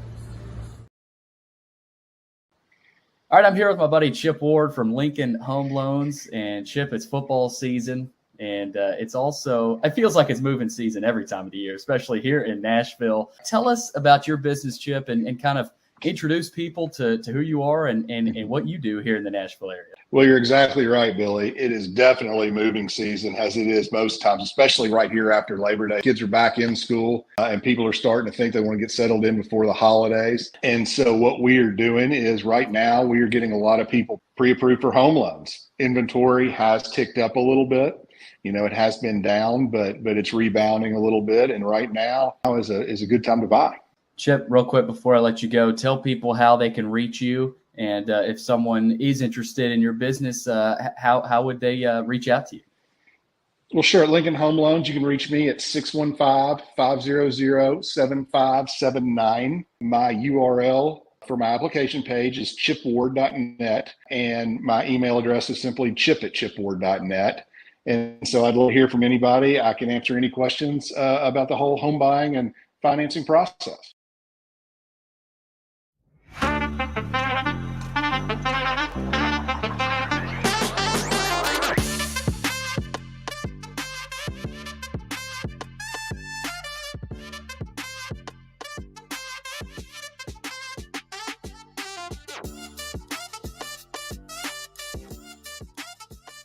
All right, I'm here with my buddy Chip Ward from Lincoln Home Loans. And Chip, it's football season, and it feels like it's moving season every time of the year, especially here in Nashville. Tell us about your business, Chip, and kind of introduce people to who you are and what you do here in the Nashville area. Well, you're exactly right, Billy. It is definitely moving season, as it is most times, especially right here after Labor Day. Kids are back in school, and people are starting to think they want to get settled in before the holidays. And so what we are doing is right now we are getting a lot of people pre-approved for home loans. Inventory has ticked up a little bit. You know, it has been down, but it's rebounding a little bit. And right now is a good time to buy. Chip, real quick before I let you go, tell people how they can reach you. And if someone is interested in your business, how would they reach out to you? Well, sure. At Lincoln Home Loans, you can reach me at 615-500-7579. My URL for my application page is chipward.net, and my email address is simply chip@chipward.net. And so I'd love to hear from anybody. I can answer any questions about the whole home buying and financing process.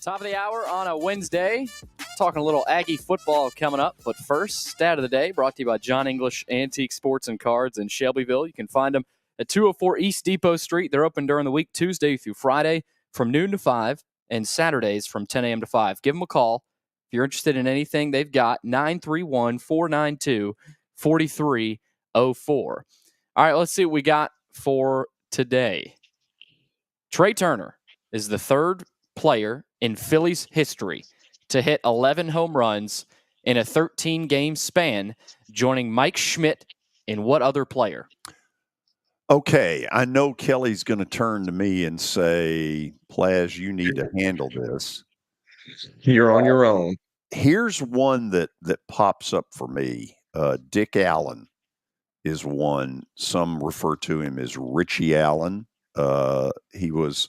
Top of the hour on a Wednesday. Talking a little Aggie football coming up. But first, stat of the day brought to you by John English Antique Sports and Cards in Shelbyville. You can find them at 204 East Depot Street. They're open during the week, Tuesday through Friday from noon to 5, and Saturdays from 10 a.m. to 5. Give them a call. If you're interested in anything, they've got 931-492-4304. All right, let's see what we got for today. Trey Turner is the third player in Phillies history to hit 11 home runs in a 13-game span, joining Mike Schmidt in what other player? Okay, I know Kelly's going to turn to me and say, Plaz, you need to handle this. You're on your own. Here's one that pops up for me. Dick Allen is one. Some refer to him as Richie Allen. He was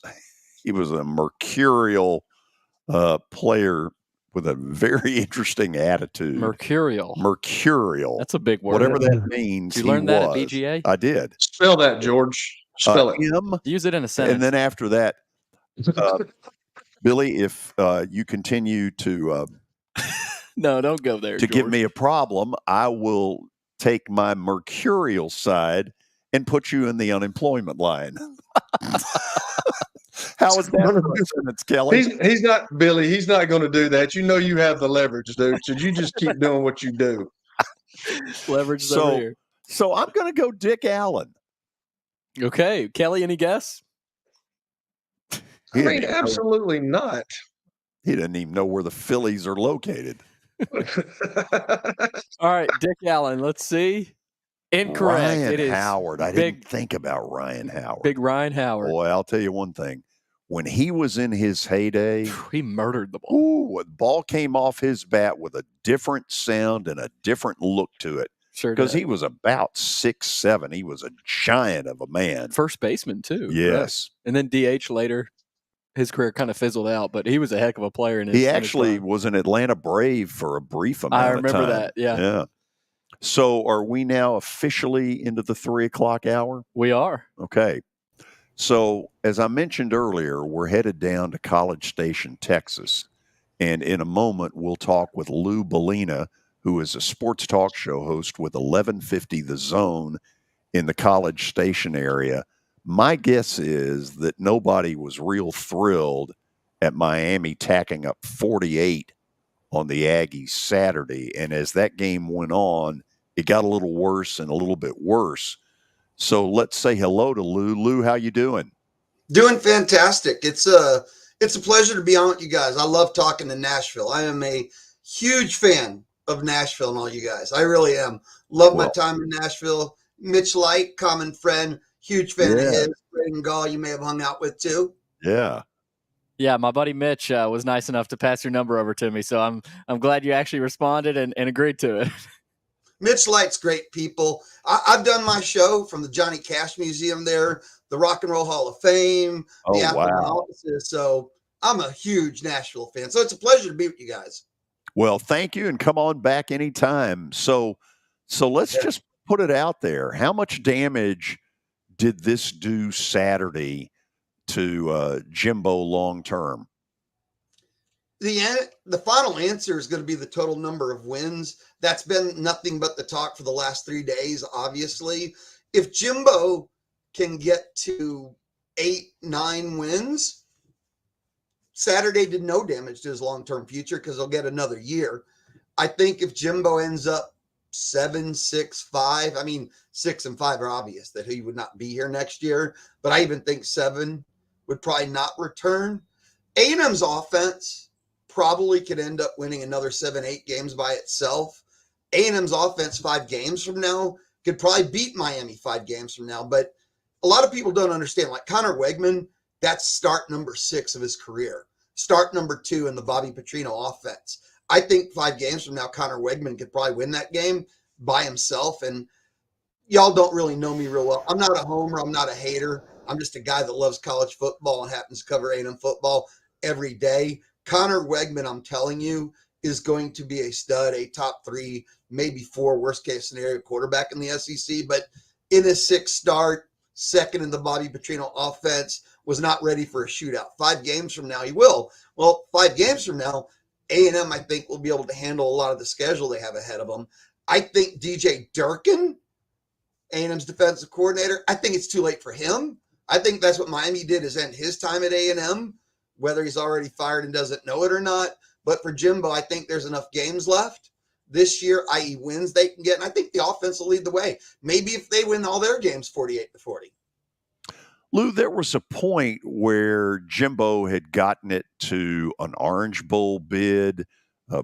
a mercurial player with a very interesting attitude. Mercurial. That's a big word. Whatever that means. Did you learn that at BGA? I did. Spell that, George. Spell it. M. Use it in a sentence. And then after that, Billy, if you continue to no, don't go there. To George. give me a problem, I will take my mercurial side and put you in the unemployment line. How is that for a sentence, Kelly? He's not, Billy. He's not going to do that. You know you have the leverage, dude. So you just keep doing what you do. Leverage over here. So I'm going to go Dick Allen. Okay, Kelly, any guess? I mean, absolutely not. He doesn't even know where the Phillies are located. All right, Dick Allen. Let's see. Incorrect. Ryan it is Howard. I didn't think about Ryan Howard. Big Ryan Howard. Boy, I'll tell you one thing. When he was in his heyday, he murdered the ball. The ball came off his bat with a different sound and a different look to it. Sure, because he was about 6'7". He was a giant of a man. First baseman too. Yes, right? And then DH later. His career kind of fizzled out, but he was a heck of a player. He actually was an Atlanta Brave for a brief amount of time. I remember that. Yeah. So, are we now officially into the 3 o'clock hour? We are. Okay. So, as I mentioned earlier, we're headed down to College Station, Texas. And in a moment, we'll talk with Louie Belina, who is a sports talk show host with 1150 The Zone in the College Station area. My guess is that nobody was real thrilled at Miami tacking up 48 on the Aggies Saturday. And as that game went on, it got a little worse and a little bit worse. So let's say hello to Lou. Lou, how you doing? Doing fantastic. It's a pleasure to be on with you guys. I love talking to Nashville. I am a huge fan of Nashville and all you guys. I really am. Love my time in Nashville. Mitch Light, common friend, huge fan of his. Braden Gall, you may have hung out with too. Yeah. Yeah, my buddy Mitch was nice enough to pass your number over to me, so I'm glad you actually responded and agreed to it. Mitch Light's great people. I've done my show from the Johnny Cash Museum there, the Rock and Roll Hall of Fame, the Appleton offices. So I'm a huge Nashville fan. So it's a pleasure to be with you guys. Well, thank you, and come on back anytime. So let's just put it out there. How much damage did this do Saturday to Jimbo long term? The final answer is going to be the total number of wins. That's been nothing but the talk for the last 3 days, obviously. If Jimbo can get to 8-9 wins, Saturday did no damage to his long-term future because he'll get another year. I think if Jimbo ends up 7-6-5, I mean, 6 and 5 are obvious that he would not be here next year, but I even think 7 would probably not return. A&M's offense probably could end up winning another 7-8 games by itself. A&M's offense 5 games from now could probably beat Miami 5 games from now, but a lot of people don't understand. Like Connor Wegman, that's start number 6 of his career. Start number 2 in the Bobby Petrino offense. I think 5 games from now, Connor Wegman could probably win that game by himself. And y'all don't really know me real well. I'm not a homer. I'm not a hater. I'm just a guy that loves college football and happens to cover A&M football every day. Connor Wegman, I'm telling you, is going to be a stud, a top 3, maybe 4 worst case scenario quarterback in the SEC. But in his 6th start, second in the Bobby Petrino offense, was not ready for a shootout. 5 games from now, he will. Well, 5 games from now, A&M, I think, will be able to handle a lot of the schedule they have ahead of them. I think DJ Durkin, A&M's defensive coordinator, I think it's too late for him. I think that's what Miami did, is end his time at A&M, whether he's already fired and doesn't know it or not. But for Jimbo, I think there's enough games left this year, i.e. wins they can get. And I think the offense will lead the way. Maybe if they win all their games 48-40. Lou, there was a point where Jimbo had gotten it to an Orange Bowl bid,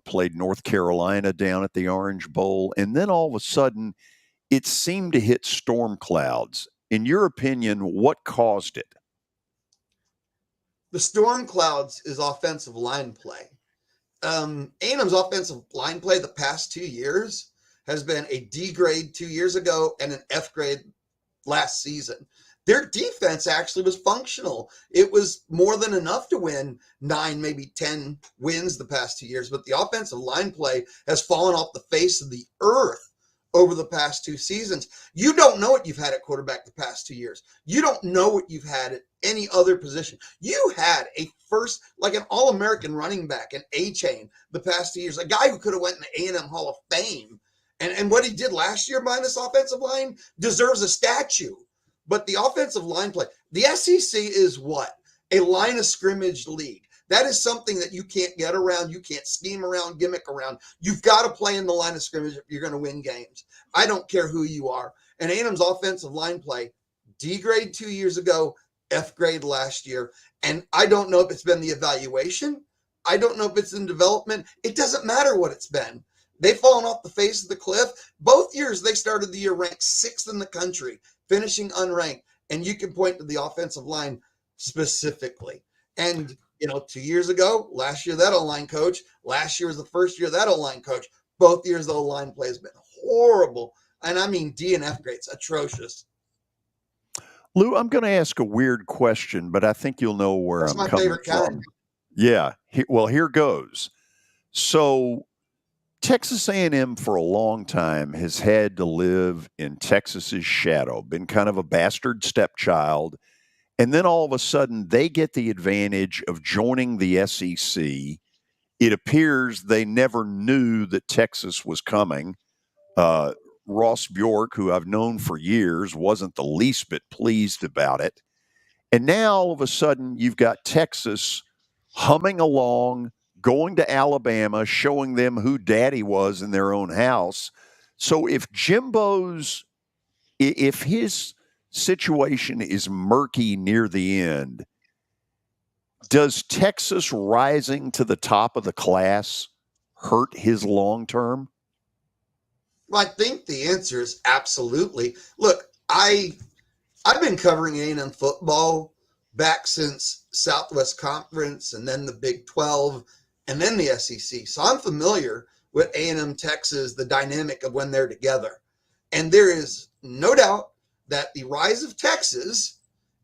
played North Carolina down at the Orange Bowl, and then all of a sudden it seemed to hit storm clouds. In your opinion, what caused it? The storm clouds is offensive line play. A&M's offensive line play the past 2 years has been a D grade 2 years ago and an F grade last season. Their defense actually was functional. It was more than enough to win 9, maybe 10 wins the past 2 years, but the offensive line play has fallen off the face of the earth over the past 2 seasons. You don't know what you've had at quarterback the past 2 years. You don't know what you've had at any other position. You had a first, like an All-American running back, an A-chain the past 2 years, a guy who could have went in the A&M Hall of Fame. And what he did last year behind this offensive line deserves a statue. But the offensive line play, the SEC is what? A line of scrimmage league. That is something that you can't get around. You can't scheme around, gimmick around. You've got to play in the line of scrimmage if you're going to win games. I don't care who you are. And A&M's offensive line play, D grade 2 years ago, F grade last year. And I don't know if it's been the evaluation. I don't know if it's in development. It doesn't matter what it's been. They've fallen off the face of the cliff. Both years they started the year ranked 6th in the country, finishing unranked. And you can point to the offensive line specifically. And 2 years ago, last year, that O-line coach, last year was the first year that O-line coach. Both years, the O-line play has been horrible. And I mean, D and F grades, atrocious. Lou, I'm going to ask a weird question, but I think you'll know where That's I'm my coming favorite from. kind. Yeah. Well, here goes. So Texas A&M for a long time has had to live in Texas's shadow, been kind of a bastard stepchild. And then all of a sudden they get the advantage of joining the SEC. It appears they never knew that Texas was coming. Ross Bjork, who I've known for years, wasn't the least bit pleased about it. And now all of a sudden you've got Texas humming along, going to Alabama, showing them who daddy was in their own house. So if his situation is murky near the end, does Texas rising to the top of the class hurt his long term? Well, I think the answer is absolutely. Look, I've been covering A&M football back since Southwest Conference and then the Big 12 and then the SEC. So I'm familiar with A&M Texas, the dynamic of when they're together. And there is no doubt that the rise of Texas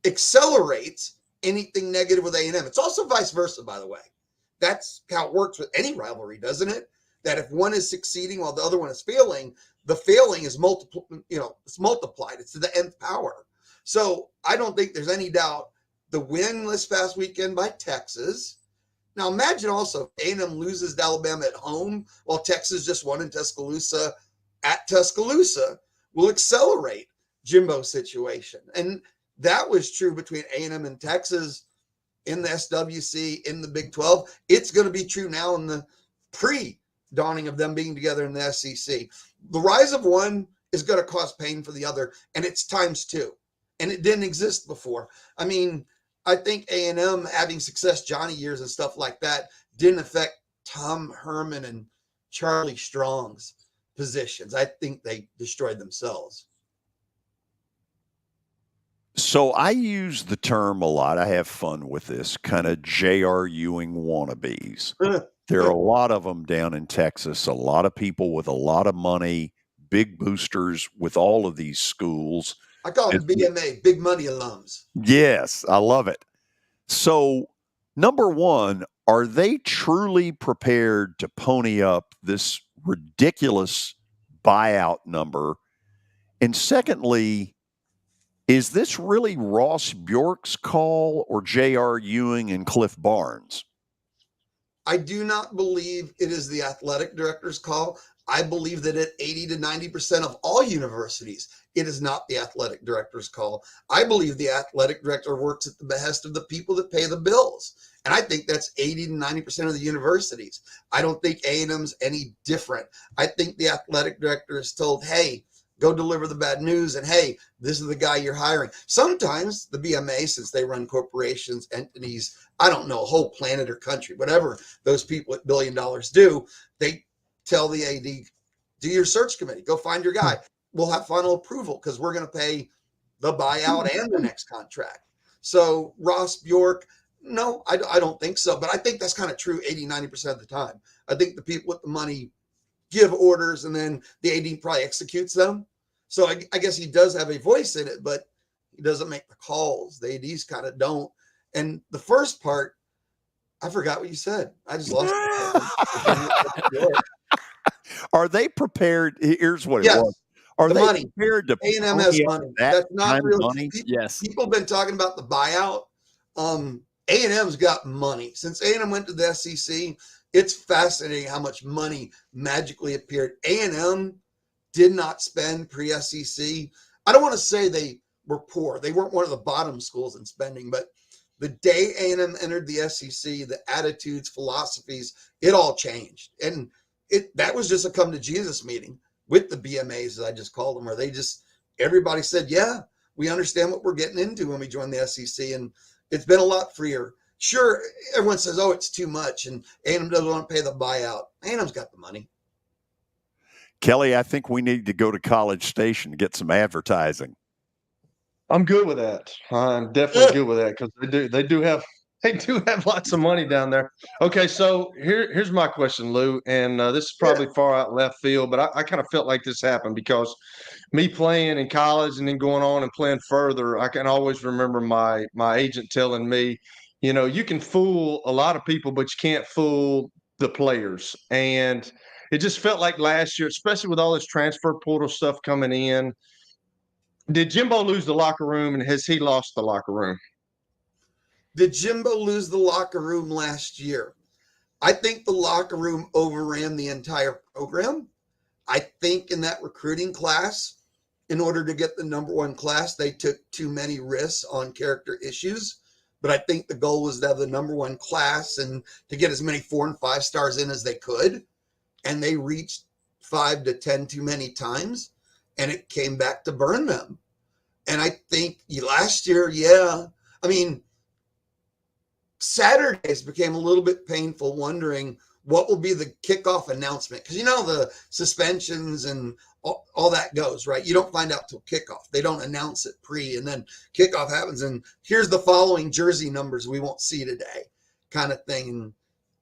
accelerates anything negative with A&M. It's also vice versa, by the way. That's how it works with any rivalry, doesn't it? That if one is succeeding while the other one is failing, the failing is it's multiplied. It's to the nth power. So I don't think there's any doubt the win this past weekend by Texas. Now imagine also A&M loses to Alabama at home while Texas just won in Tuscaloosa at Tuscaloosa will accelerate Jimbo's situation. And that was true between A&M and Texas in the SWC, in the Big 12. It's going to be true now in the pre-dawning of them being together in the SEC. The rise of one is going to cause pain for the other, and it's times 2. And it didn't exist before. I mean, I think A&M having success Johnny years and stuff like that didn't affect Tom Herman and Charlie Strong's positions. I think they destroyed themselves. So I use the term a lot. I have fun with this, kind of J.R. Ewing wannabes. There are a lot of them down in Texas, a lot of people with a lot of money, big boosters with all of these schools. I call them BMA, big money alums. Yes, I love it. So, number one, are they truly prepared to pony up this ridiculous buyout number? And secondly, Is this really Ross Bjork's call or J.R. Ewing and Cliff Barnes? I do not believe it is the athletic director's call. I believe that at 80 to 90% of all universities, it is not the athletic director's call. I believe the athletic director works at the behest of the people that pay the bills. And I think that's 80 to 90% of the universities. I don't think A&M's any different. I think the athletic director is told, hey, go deliver the bad news. And hey, this is the guy you're hiring. Sometimes the BMA, since they run corporations, entities, I don't know, a whole planet or country, whatever those people at $1 billion do, they tell the AD, do your search committee, go find your guy. We'll have final approval because we're going to pay the buyout and the next contract. So Ross Bjork, no, I don't think so. But I think that's kind of true 80, 90% of the time. I think the people with the money give orders and then the AD probably executes them. So I guess he does have a voice in it, but he doesn't make the calls. The ADs kind of don't. And the first part, I forgot what you said. I just lost it. Are they prepared? Here's what it was. Are they money. prepared to A&M has money? That's not real money? Yes. People have been talking about the buyout. A&M's got money. Since A&M went to the SEC, it's fascinating how much money magically appeared. A&M did not spend pre-SEC. I don't want to say they were poor. They weren't one of the bottom schools in spending, but the day A&M entered the SEC, the attitudes, philosophies, it all changed. And that was just a come to Jesus meeting with the BMAs, as I just called them, where everybody said, yeah, we understand what we're getting into when we joined the SEC. And it's been a lot freer. Sure, everyone says, oh, it's too much, and A&M doesn't want to pay the buyout. A&M's got the money. Kelly, I think we need to go to College Station to get some advertising. I'm good with that. I'm definitely good with that because they do have lots of money down there. Okay, so here's my question, Lou, and this is probably far out left field, but I kind of felt like this happened because me playing in college and then going on and playing further, I can always remember my agent telling me, you know, you can fool a lot of people, but you can't fool the players. And it just felt like last year, especially with all this transfer portal stuff coming in, did Jimbo lose the locker room, and has he lost the locker room? Did Jimbo lose the locker room last year? I think the locker room overran the entire program. I think in that recruiting class, in order to get the number one class, they took too many risks on character issues. But I think the goal was to have the number one class and to get as many 4 and 5 stars in as they could. And they reached 5 to 10 too many times, and it came back to burn them. And I think last year, I mean, Saturdays became a little bit painful wondering what will be the kickoff announcement. Because, you know, the suspensions and all that goes, right? You don't find out till kickoff. They don't announce it pre, and then kickoff happens, and here's the following jersey numbers we won't see today kind of thing. And,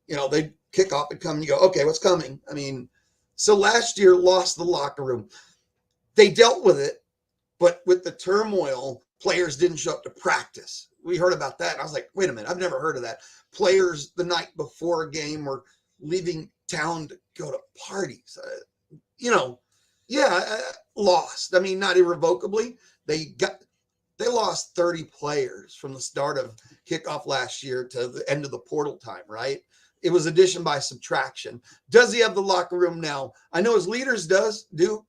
you know, they kick off and come and you go, okay, what's coming? I mean, so last year lost the locker room. They dealt with it, but with the turmoil, players didn't show up to practice. We heard about that. And I was like, wait a minute, I've never heard of that. Players the night before a game were leaving town to go to parties. Lost. I mean, not irrevocably. They lost 30 players from the start of kickoff last year to the end of the portal time, right? It was addition by subtraction. Does he have the locker room now? I know his leaders do.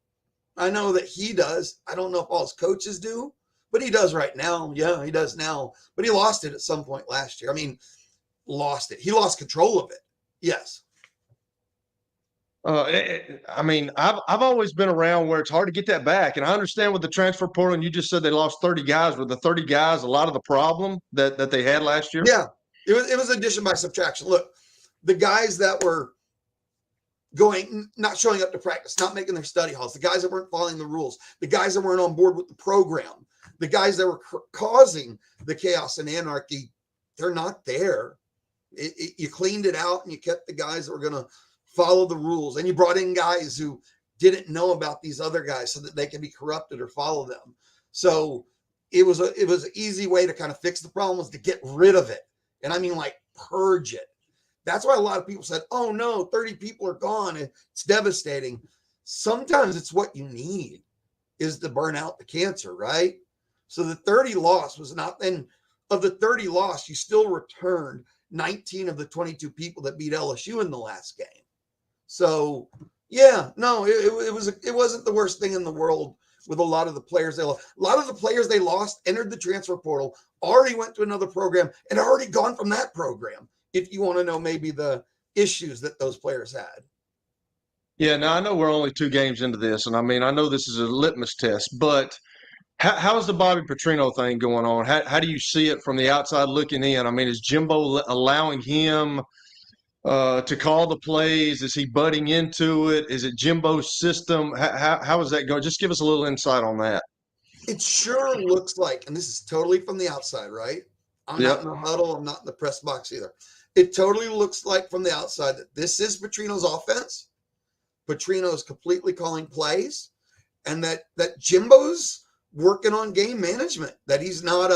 I know that he does. I don't know if all his coaches do, but he does right now. Yeah, he does now. But he lost it at some point last year. I mean, lost it. He lost control of it. Yes. I mean, I've always been around where it's hard to get that back. And I understand with the transfer portal, and you just said they lost 30 guys. Were the 30 guys a lot of the problem that they had last year? Yeah, it was addition by subtraction. Look, the guys that were not showing up to practice, not making their study halls, the guys that weren't following the rules, the guys that weren't on board with the program, the guys that were causing the chaos and anarchy, they're not there. You cleaned it out and you kept the guys that were going to follow the rules, and you brought in guys who didn't know about these other guys so that they could be corrupted or follow them. So it was an easy way to kind of fix the problem, was to get rid of it. And I mean, like, purge it. That's why a lot of people said, oh no, 30 people are gone. It's devastating. Sometimes it's what you need is to burn out the cancer, right? So the 30 loss was not, and of the 30 loss, you still returned 19 of the 22 people that beat LSU in the last game. So yeah, no, it wasn't the worst thing in the world with a lot of the players they lost. A lot of the players they lost entered the transfer portal, already went to another program, and already gone from that program. If you want to know maybe the issues that those players had. Yeah, now I know we're only 2 games into this, and I mean, I know this is a litmus test, but how's the Bobby Petrino thing going on? How do you see it from the outside looking in? I mean, is Jimbo allowing him to call the plays? Is he butting into it? Is it Jimbo's system? How is that going? Just give us a little insight on that. It sure looks like, and this is totally from the outside, right? I'm not in the huddle. I'm not in the press box either. It totally looks like from the outside that this is Petrino's offense. Petrino's completely calling plays, and that Jimbo's working on game management, that he's not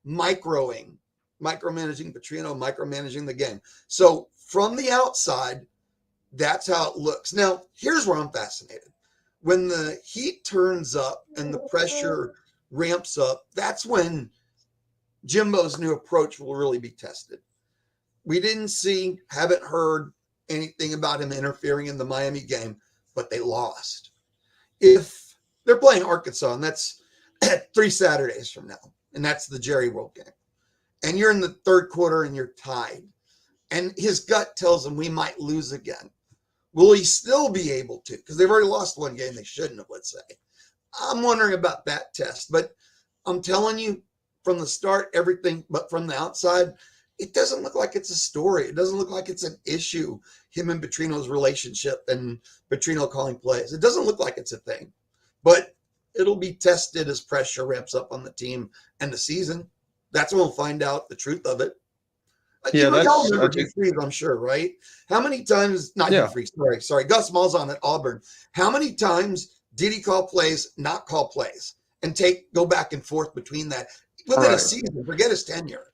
micromanaging Petrino, micromanaging the game. So from the outside, that's how it looks. Now, here's where I'm fascinated. When the heat turns up and the pressure ramps up, that's when Jimbo's new approach will really be tested. We haven't heard anything about him interfering in the Miami game, but they lost. If they're playing Arkansas, and that's 3 Saturdays from now, and that's the Jerry World game, and you're in the 3rd quarter and you're tied, and his gut tells him we might lose again, will he still be able to? Because they've already lost one game they shouldn't have, let's say. I'm wondering about that test, but I'm telling you from the start, everything, but from the outside, it doesn't look like it's a story. It doesn't look like it's an issue, him and Petrino's relationship and Petrino calling plays. It doesn't look like it's a thing, but it'll be tested as pressure ramps up on the team and the season. That's when we'll find out the truth of it. Yeah, y'all remember Hugh Freeze, I'm sure, right? How many times, Hugh Freeze, sorry, Gus Malzahn at Auburn. How many times did he call plays, not call plays, and go back and forth between that within a season? Forget his tenure.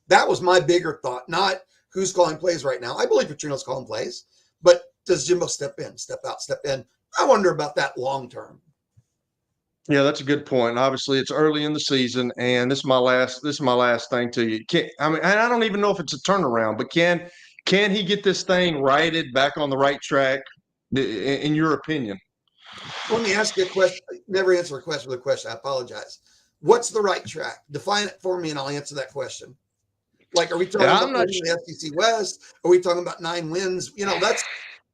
That was my bigger thought, not who's calling plays right now. I believe Petrino's calling plays, but does Jimbo step in, step out, step in? I wonder about that long term. Yeah, that's a good point. And obviously, it's early in the season, and this is my last thing to you. And I don't even know if it's a turnaround, but can he get this thing righted back on the right track? In your opinion? Let me ask you a question. Never answer a question with a question. I apologize. What's the right track? Define it for me, and I'll answer that question. Like, are we talking about the SEC West? Are we talking about 9 wins? That's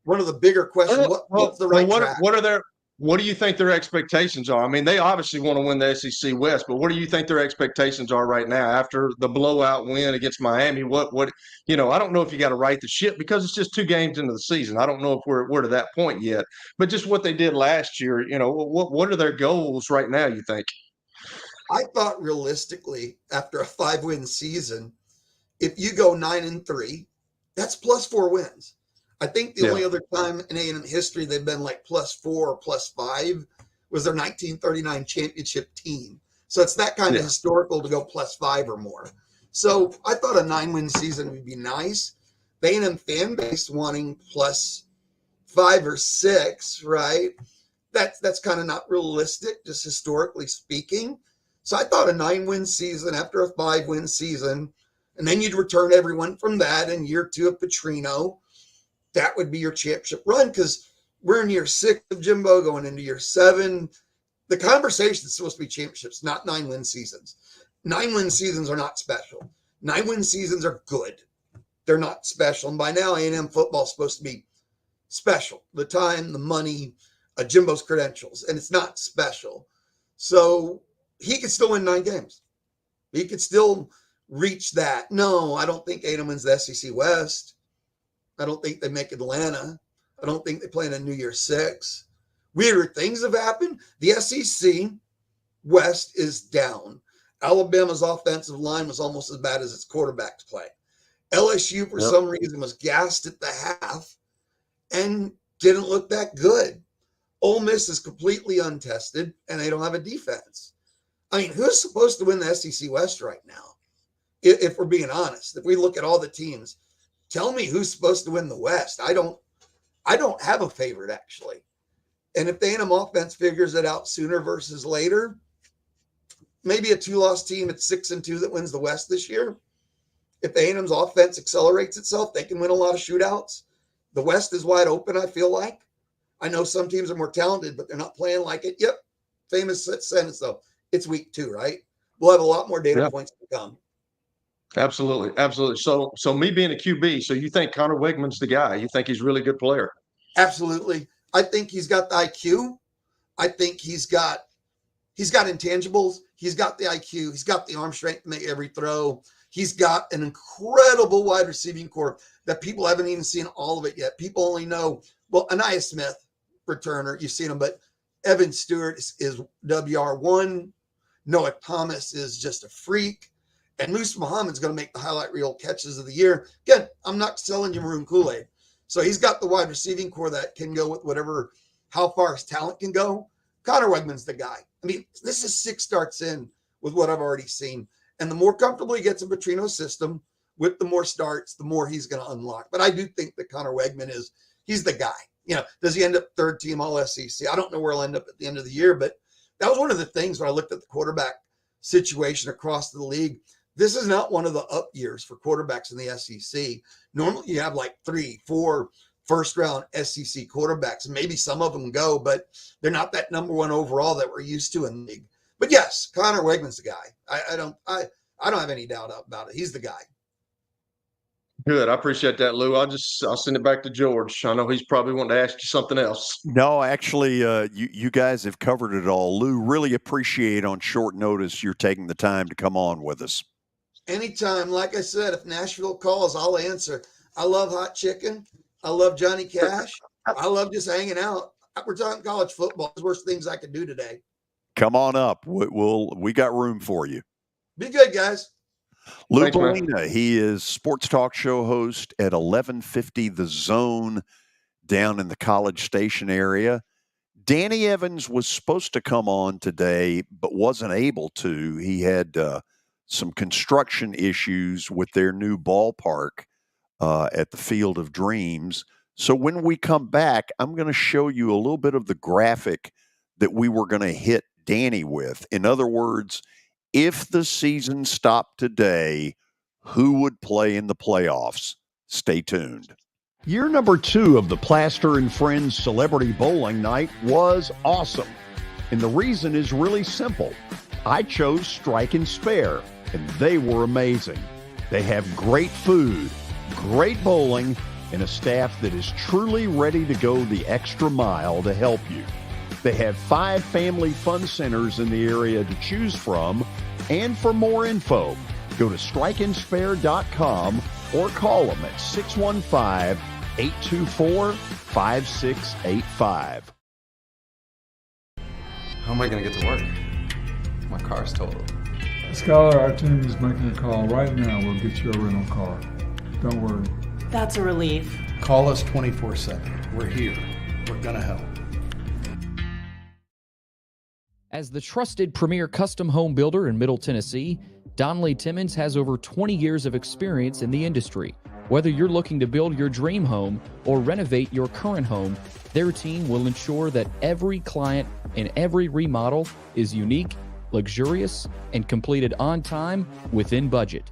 one of the bigger questions. What's the right track? What do you think their expectations are? I mean, they obviously want to win the SEC West, but what do you think their expectations are right now after the blowout win against Miami? I don't know if you got to right the ship because it's just 2 games into the season. I don't know if we're to that point yet, but just what they did last year, what are their goals right now, you think? I thought realistically, after a 5-win season, if you go 9-3, that's +4 wins. I think the only other time in A&M history they've been like +4 or +5 was their 1939 championship team. So it's that kind of historical to go +5 or more. So I thought a 9-win season would be nice. The A&M fan base wanting +5 or 6, right? That's kind of not realistic, just historically speaking. So I thought a 9-win season after a 5-win season, and then you'd return everyone from that in year 2 of Petrino. That would be your championship run because we're in year 6 of Jimbo going into year 7. The conversation is supposed to be championships, not 9-win seasons. 9-win seasons are not special. 9-win seasons are good. They're not special. And by now, A&M football is supposed to be special. The time, the money, Jimbo's credentials, and it's not special. So he could still win 9 games. He could still reach that. No, I don't think A&M wins the SEC West. I don't think they make Atlanta. I don't think they play in a New Year's 6. Weirder things have happened. The SEC West is down. Alabama's offensive line was almost as bad as its quarterbacks play. LSU, for some reason, was gassed at the half and didn't look that good. Ole Miss is completely untested, and they don't have a defense. I mean, who's supposed to win the SEC West right now? If we're being honest, if we look at all the teams, tell me who's supposed to win the West. I don't have a favorite, actually. And if the A&M offense figures it out sooner versus later, maybe a 2-loss team at 6-2 that wins the West this year. If A&M's offense accelerates itself, they can win a lot of shootouts. The West is wide open, I feel like. I know some teams are more talented, but they're not playing like it. Yep. Famous sentence, though. It's week 2, right? We'll have a lot more data points to come. Absolutely. Absolutely. So me being a QB, so you think Connor Wegman's the guy? You think he's a really good player? Absolutely. I think he's got the IQ. I think he's got intangibles. He's got the IQ. He's got the arm strength to make every throw. He's got an incredible wide receiving core that people haven't even seen all of it yet. People only know, well, Anaya Smith, returner, you've seen him, but Evan Stewart is WR1. Noah Thomas is just a freak. And Moose Muhammad's going to make the highlight reel catches of the year. Again, I'm not selling you maroon Kool-Aid. So he's got the wide receiving core that can go with whatever, how far his talent can go. Connor Wegman's the guy. I mean, this is 6 starts in with what I've already seen. And the more comfortable he gets in Petrino's system, with the more starts, the more he's going to unlock. But I do think that Connor Wegman he's the guy. You know, does he end up 3rd team all SEC? I don't know where he'll end up at the end of the year, but that was one of the things when I looked at the quarterback situation across the league. This is not one of the up years for quarterbacks in the SEC. Normally you have like 3-4 first-round SEC quarterbacks, and maybe some of them go, but they're not that number 1 overall that we're used to in the league. But yes, Connor Wegman's the guy. I don't have any doubt about it. He's the guy. Good. I appreciate that, Lou. I'll send it back to George. I know he's probably wanting to ask you something else. No, actually, you guys have covered it all. Lou, really appreciate on short notice you're taking the time to come on with us. Anytime. Like I said, if Nashville calls, I'll answer. I love hot chicken. I love Johnny Cash. I love just hanging out. We're talking college football. There's worse things I could do today. Come on up. We got room for you. Be good, guys. Louie Belina, he is sports talk show host at 1150 The Zone down in the College Station area. Danny Evans was supposed to come on today, but wasn't able to. He had some construction issues with their new ballpark at the Field of Dreams. So when we come back, I'm going to show you a little bit of the graphic that we were going to hit Danny with. In other words, if the season stopped today, who would play in the playoffs? Stay tuned. Year number 2 of the Plaster and Friends Celebrity Bowling Night was awesome. And the reason is really simple. I chose Strike and Spare, and they were amazing. They have great food, great bowling, and a staff that is truly ready to go the extra mile to help you. They have 5 family fun centers in the area to choose from. And for more info, go to strikeandspare.com or call them at 615-824-5685. How am I going to get to work? My car's totaled. Scholar, our team is making a call right now. We'll get you a rental car. Don't worry. That's a relief. Call us 24/7. We're here. We're going to help. As the trusted premier custom home builder in Middle Tennessee, Donnelly Timmons has over 20 years of experience in the industry. Whether you're looking to build your dream home or renovate your current home, their team will ensure that every client and every remodel is unique, luxurious, and completed on time within budget.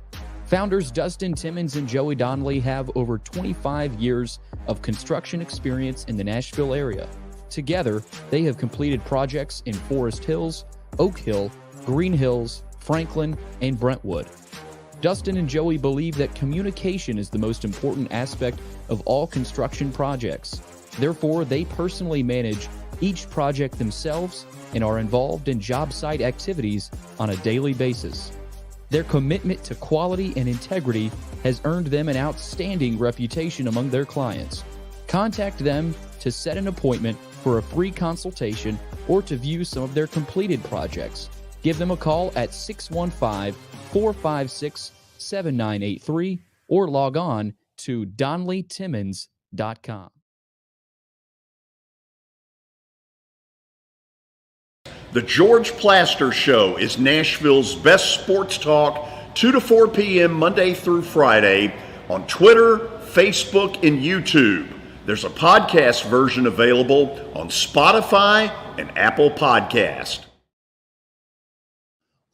Founders Dustin Timmons and Joey Donnelly have over 25 years of construction experience in the Nashville area. Together, they have completed projects in Forest Hills, Oak Hill, Green Hills, Franklin, and Brentwood. Dustin and Joey believe that communication is the most important aspect of all construction projects. Therefore, they personally manage each project themselves and are involved in job site activities on a daily basis. Their commitment to quality and integrity has earned them an outstanding reputation among their clients. Contact them to set an appointment for a free consultation or to view some of their completed projects. Give them a call at 615-456-7983 or log on to DonnellyTimmons.com. The George Plaster Show is Nashville's best sports talk, 2 to 4 p.m. Monday through Friday on Twitter, Facebook, and YouTube. There's a podcast version available on Spotify and Apple Podcast.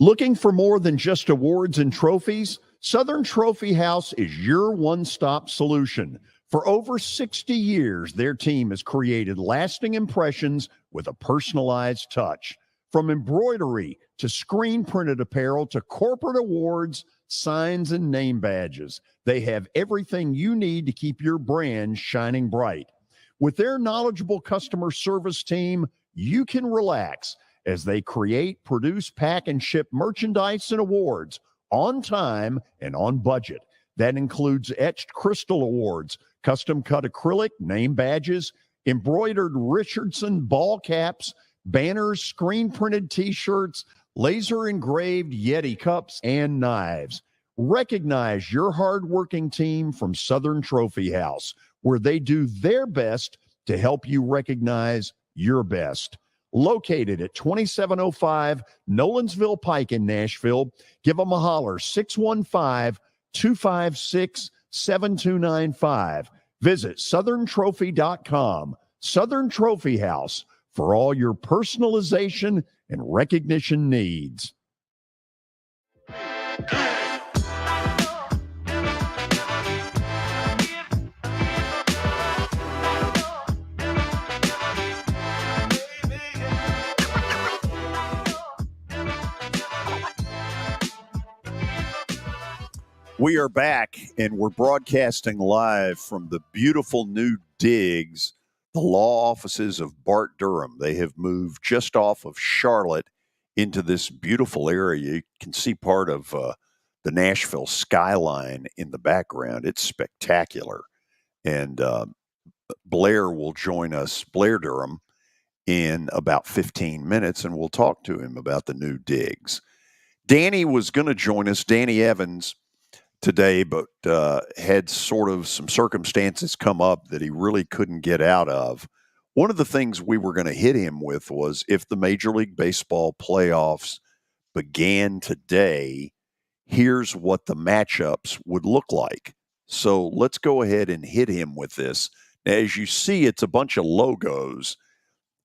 Looking for more than just awards and trophies? Southern Trophy House is your one-stop solution. For over 60 years, their team has created lasting impressions with a personalized touch. From embroidery to screen-printed apparel to corporate awards, signs, and name badges, they have everything you need to keep your brand shining bright. With their knowledgeable customer service team, you can relax as they create, produce, pack, and ship merchandise and awards on time and on budget. That includes etched crystal awards, custom-cut acrylic name badges, embroidered Richardson ball caps, banners, screen-printed T-shirts, laser-engraved Yeti cups, and knives. Recognize your hard-working team from Southern Trophy House, where they do their best to help you recognize your best. Located at 2705 Nolensville Pike in Nashville, give them a holler, 615-256-7295. Visit southerntrophy.com. Southern Trophy House, for all your personalization and recognition needs. We are back, and we're broadcasting live from the beautiful new digs, the law offices of Bart Durham. They have moved just off of Charlotte into this beautiful area. You can see part of the Nashville skyline in the background. It's spectacular. And Blair will join us, Blair Durham, in about 15 minutes, and we'll talk to him about the new digs. Danny was going to join us, Danny Evans, today, but had sort of some circumstances come up that he really couldn't get out of. One of the things we were going to hit him with was if the Major League Baseball playoffs began today, here's what the matchups would look like. So let's go ahead and hit him with this. Now, as you see, it's a bunch of logos.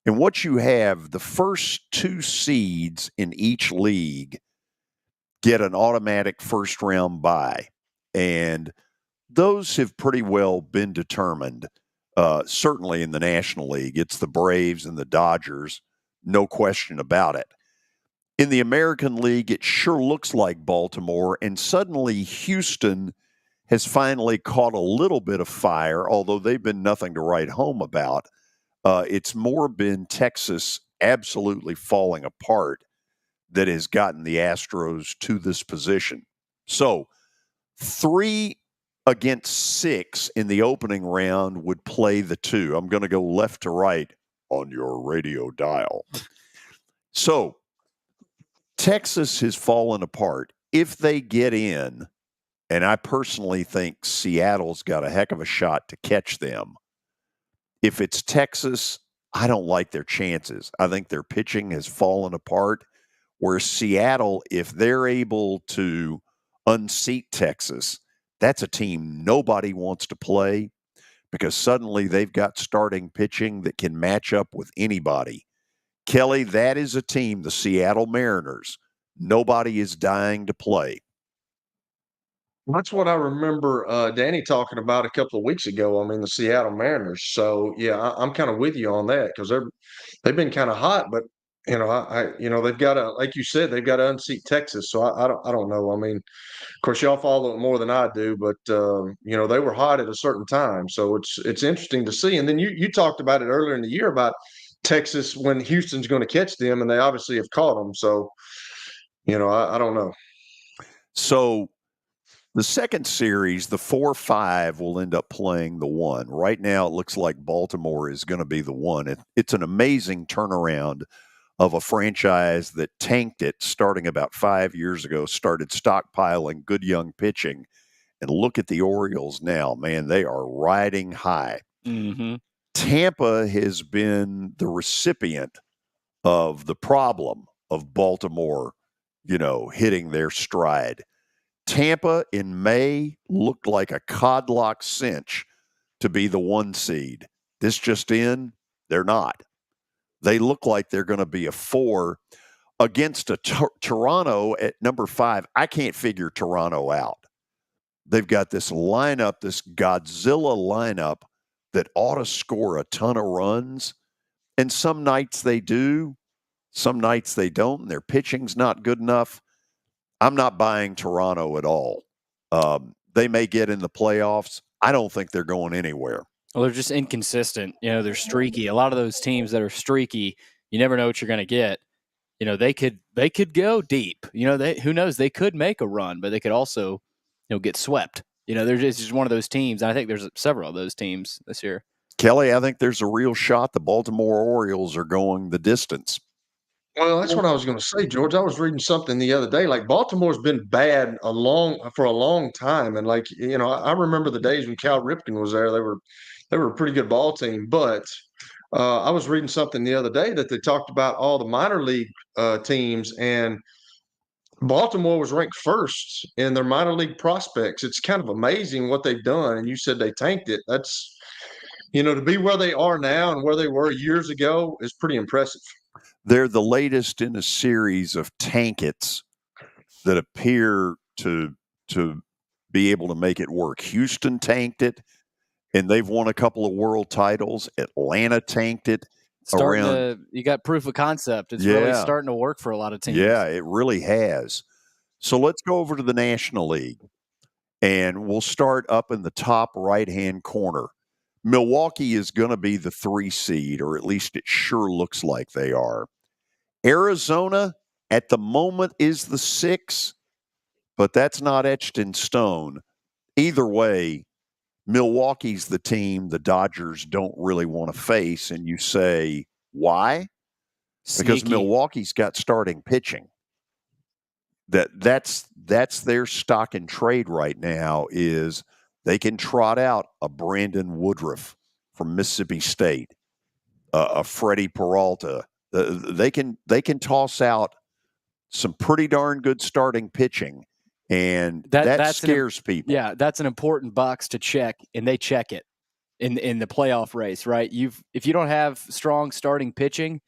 And what you have, the first two seeds in each league get an automatic first round bye. And those have pretty well been determined, certainly in the National League. It's the Braves and the Dodgers, no question about it. In the American League, it sure looks like Baltimore, and suddenly Houston has finally caught a little bit of fire, although they've been nothing to write home about. It's more been Texas absolutely falling apart that has gotten the Astros to this position. So 3 against 6 in the opening round would play the 2. I'm going to go left to right on your radio dial. So Texas has fallen apart. If they get in, and I personally think Seattle's got a heck of a shot to catch them. If it's Texas, I don't like their chances. I think their pitching has fallen apart. Where Seattle, if they're able to unseat Texas, that's a team nobody wants to play because suddenly they've got starting pitching that can match up with anybody. Kelly, that is a team, the Seattle Mariners, nobody is dying to play. That's what I remember Danny talking about a couple of weeks ago. I mean, the Seattle Mariners. So yeah, I'm kind of with you on that because they've been kind of hot, but they've got to, like you said, they've got to unseat Texas. So I don't know. I mean, of course, y'all follow it more than I do, but they were hot at a certain time. So it's interesting to see. And then you talked about it earlier in the year about Texas when Houston's going to catch them, and they obviously have caught them. So I don't know. So the second series, the 4-5, will end up playing the 1. Right now, it looks like Baltimore is going to be the 1. It's an amazing turnaround of a franchise that tanked it starting about 5 years ago, started stockpiling good young pitching. And look at the Orioles now. Man, they are riding high. Mm-hmm. Tampa has been the recipient of the problem of Baltimore, hitting their stride. Tampa in May looked like a codlock cinch to be the 1 seed. This just in, they're not. They look like they're going to be a 4. against a Toronto at number 5. I can't figure Toronto out. They've got this lineup, this Godzilla lineup that ought to score a ton of runs. And some nights they do, some nights they don't, and their pitching's not good enough. I'm not buying Toronto at all. They may get in the playoffs. I don't think they're going anywhere. Well, they're just inconsistent. They're streaky. A lot of those teams that are streaky, you never know what you're going to get. They could go deep. Who knows? They could make a run, but they could also, get swept. They're just one of those teams. And I think there's several of those teams this year. Kelly, I think there's a real shot the Baltimore Orioles are going the distance. Well, that's what I was going to say, George. I was reading something the other day. Like Baltimore's been bad for a long time, and I remember the days when Cal Ripken was there. They were a pretty good ball team. But I was reading something the other day that they talked about all the minor league teams, and Baltimore was ranked first in their minor league prospects. It's kind of amazing what they've done. And you said they tanked it. That's to be where they are now and where they were years ago is pretty impressive. They're the latest in a series of tankets that appear to be able to make it work. Houston tanked it, and they've won a couple of world titles. Atlanta tanked it. You got proof of concept. It's really starting to work for a lot of teams. Yeah, it really has. So let's go over to the National League, and we'll start up in the top right-hand corner. Milwaukee is going to be the 3 seed, or at least it sure looks like they are. Arizona, at the moment, is the 6, but that's not etched in stone. Either way, Milwaukee's the team the Dodgers don't really want to face, and you say, why? Because Sneaky. Milwaukee's got starting pitching. That's their stock and trade right now is they can trot out a Brandon Woodruff from Mississippi State, a Freddie Peralta. They can toss out some pretty darn good starting pitching, and that scares people. Yeah, that's an important box to check, and they check it in the playoff race, right? If you don't have strong starting pitching,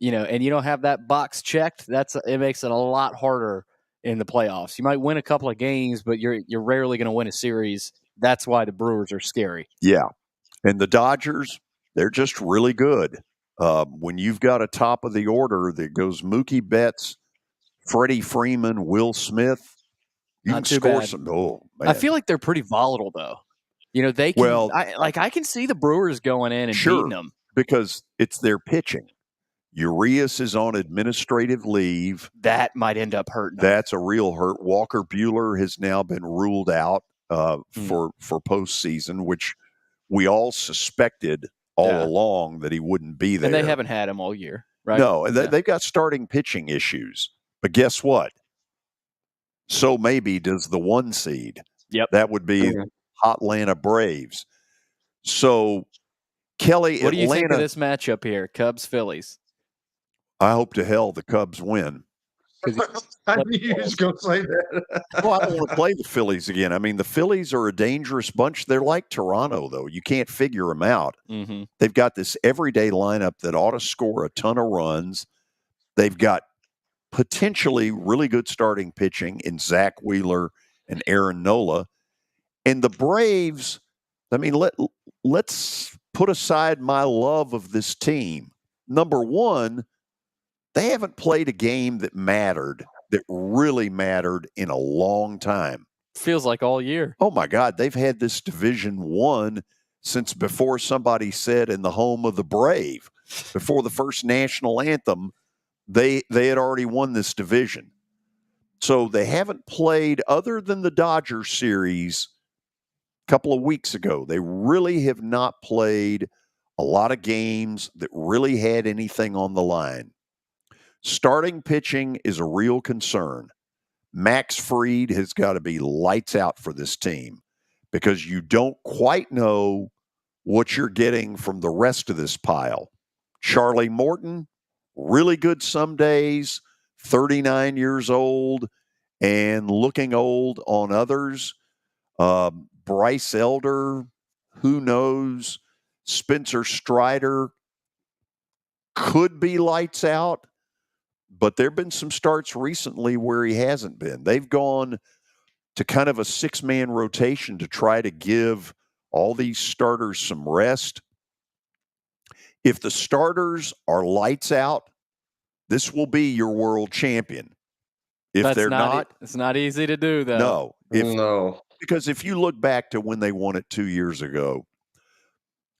and you don't have that box checked, it makes it a lot harder in the playoffs. You might win a couple of games, but you're rarely going to win a series. That's why the Brewers are scary. Yeah, and the Dodgers, they're just really good. When you've got a top of the order that goes Mookie Betts, Freddie Freeman, Will Smith, you Not can too score bad. some. Oh, man. I feel like they're pretty volatile, though. They can. Well, I can see the Brewers going in and beating them because it's their pitching. Urias is on administrative leave. That might end up hurting them. That's a real hurt. Walker Buehler has now been ruled out for postseason, which we all suspected all along that he wouldn't be there. And they haven't had him all year, right? No, they've got starting pitching issues. But guess what? So maybe does the 1 seed. Yep. That would be Atlanta Braves. So, Kelly, what do you Atlanta, think of this matchup here? Cubs-Phillies. I hope to hell the Cubs win. I knew you was going to say that. Well, I don't want to play the Phillies again. I mean, the Phillies are a dangerous bunch. They're like Toronto, though. You can't figure them out. Mm-hmm. They've got this everyday lineup that ought to score a ton of runs. They've got potentially really good starting pitching in Zach Wheeler and Aaron Nola. And the Braves, I mean, let's put aside my love of this team. Number one, they haven't played a game that really mattered in a long time. Feels like all year. Oh, my God. They've had this Division I since before somebody said in the home of the brave, before the first national anthem, they had already won this division. So they haven't played, other than the Dodgers series a couple of weeks ago. They really have not played a lot of games that really had anything on the line. Starting pitching is a real concern. Max Fried has got to be lights out for this team because you don't quite know what you're getting from the rest of this pile. Charlie Morton, really good some days, 39 years old and looking old on others. Bryce Elder, who knows? Spencer Strider could be lights out, but there have been some starts recently where he hasn't been. They've gone to kind of a 6-man rotation to try to give all these starters some rest. If the starters are lights out, this will be your world champion. If That's they're not, it's not easy to do, though. No. Because if you look back to when they won it 2 years ago,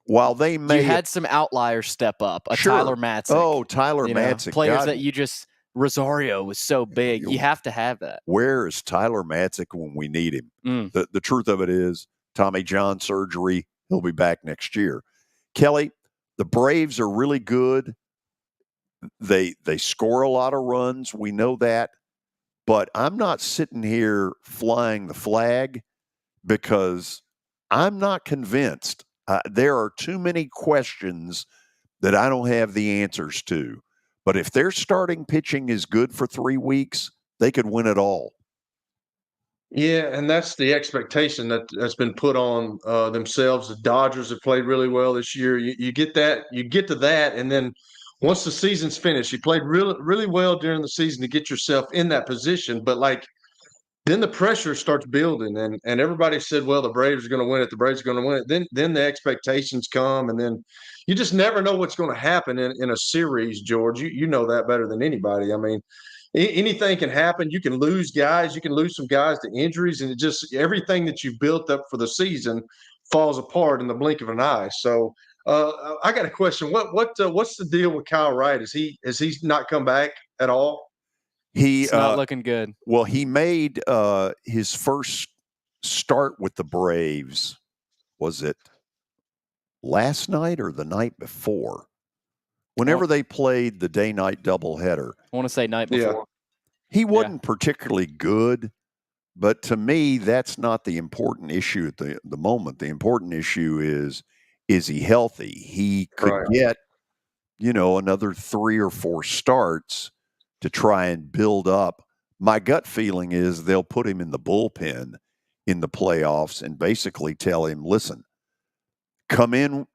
while they may you had some outliers step up, Sure. Tyler Matzik. Oh, Tyler Matzik. Players God. that you just Rosario was so big. You have to have that. Where is Tyler Matzik when we need him? The truth of it is, Tommy John surgery, he'll be back next year. Kelly, the Braves are really good. They score a lot of runs. We know that. But I'm not sitting here flying the flag because I'm not convinced. There are too many questions that I don't have the answers to. But if their starting pitching is good for 3 weeks, they could win it all. Yeah, and that's the expectation that's been put on themselves. The Dodgers have played really well this year. You get that, you get to that, and then once the season's finished, you played really, really well during the season to get yourself in that position. But then the pressure starts building, and everybody said, well, the Braves are going to win it. The Braves are going to win it. Then the expectations come, and then you just never know what's going to happen in a series, George. You know that better than anybody. I mean, anything can happen. You can lose guys. You can lose some guys to injuries, and it just everything that you've built up for the season falls apart in the blink of an eye. So I got a question. What's the deal with Kyle Wright? Has he not come back at all? It's not looking good. Well, he made his first start with the Braves. Was it last night or the night before? Whenever they played the day-night doubleheader. I want to say night before. Yeah. He wasn't particularly good, but to me, that's not the important issue at the moment. The important issue is he healthy? He could get, another 3 or 4 starts to try and build up. My gut feeling is they'll put him in the bullpen in the playoffs and basically tell him, listen, come in,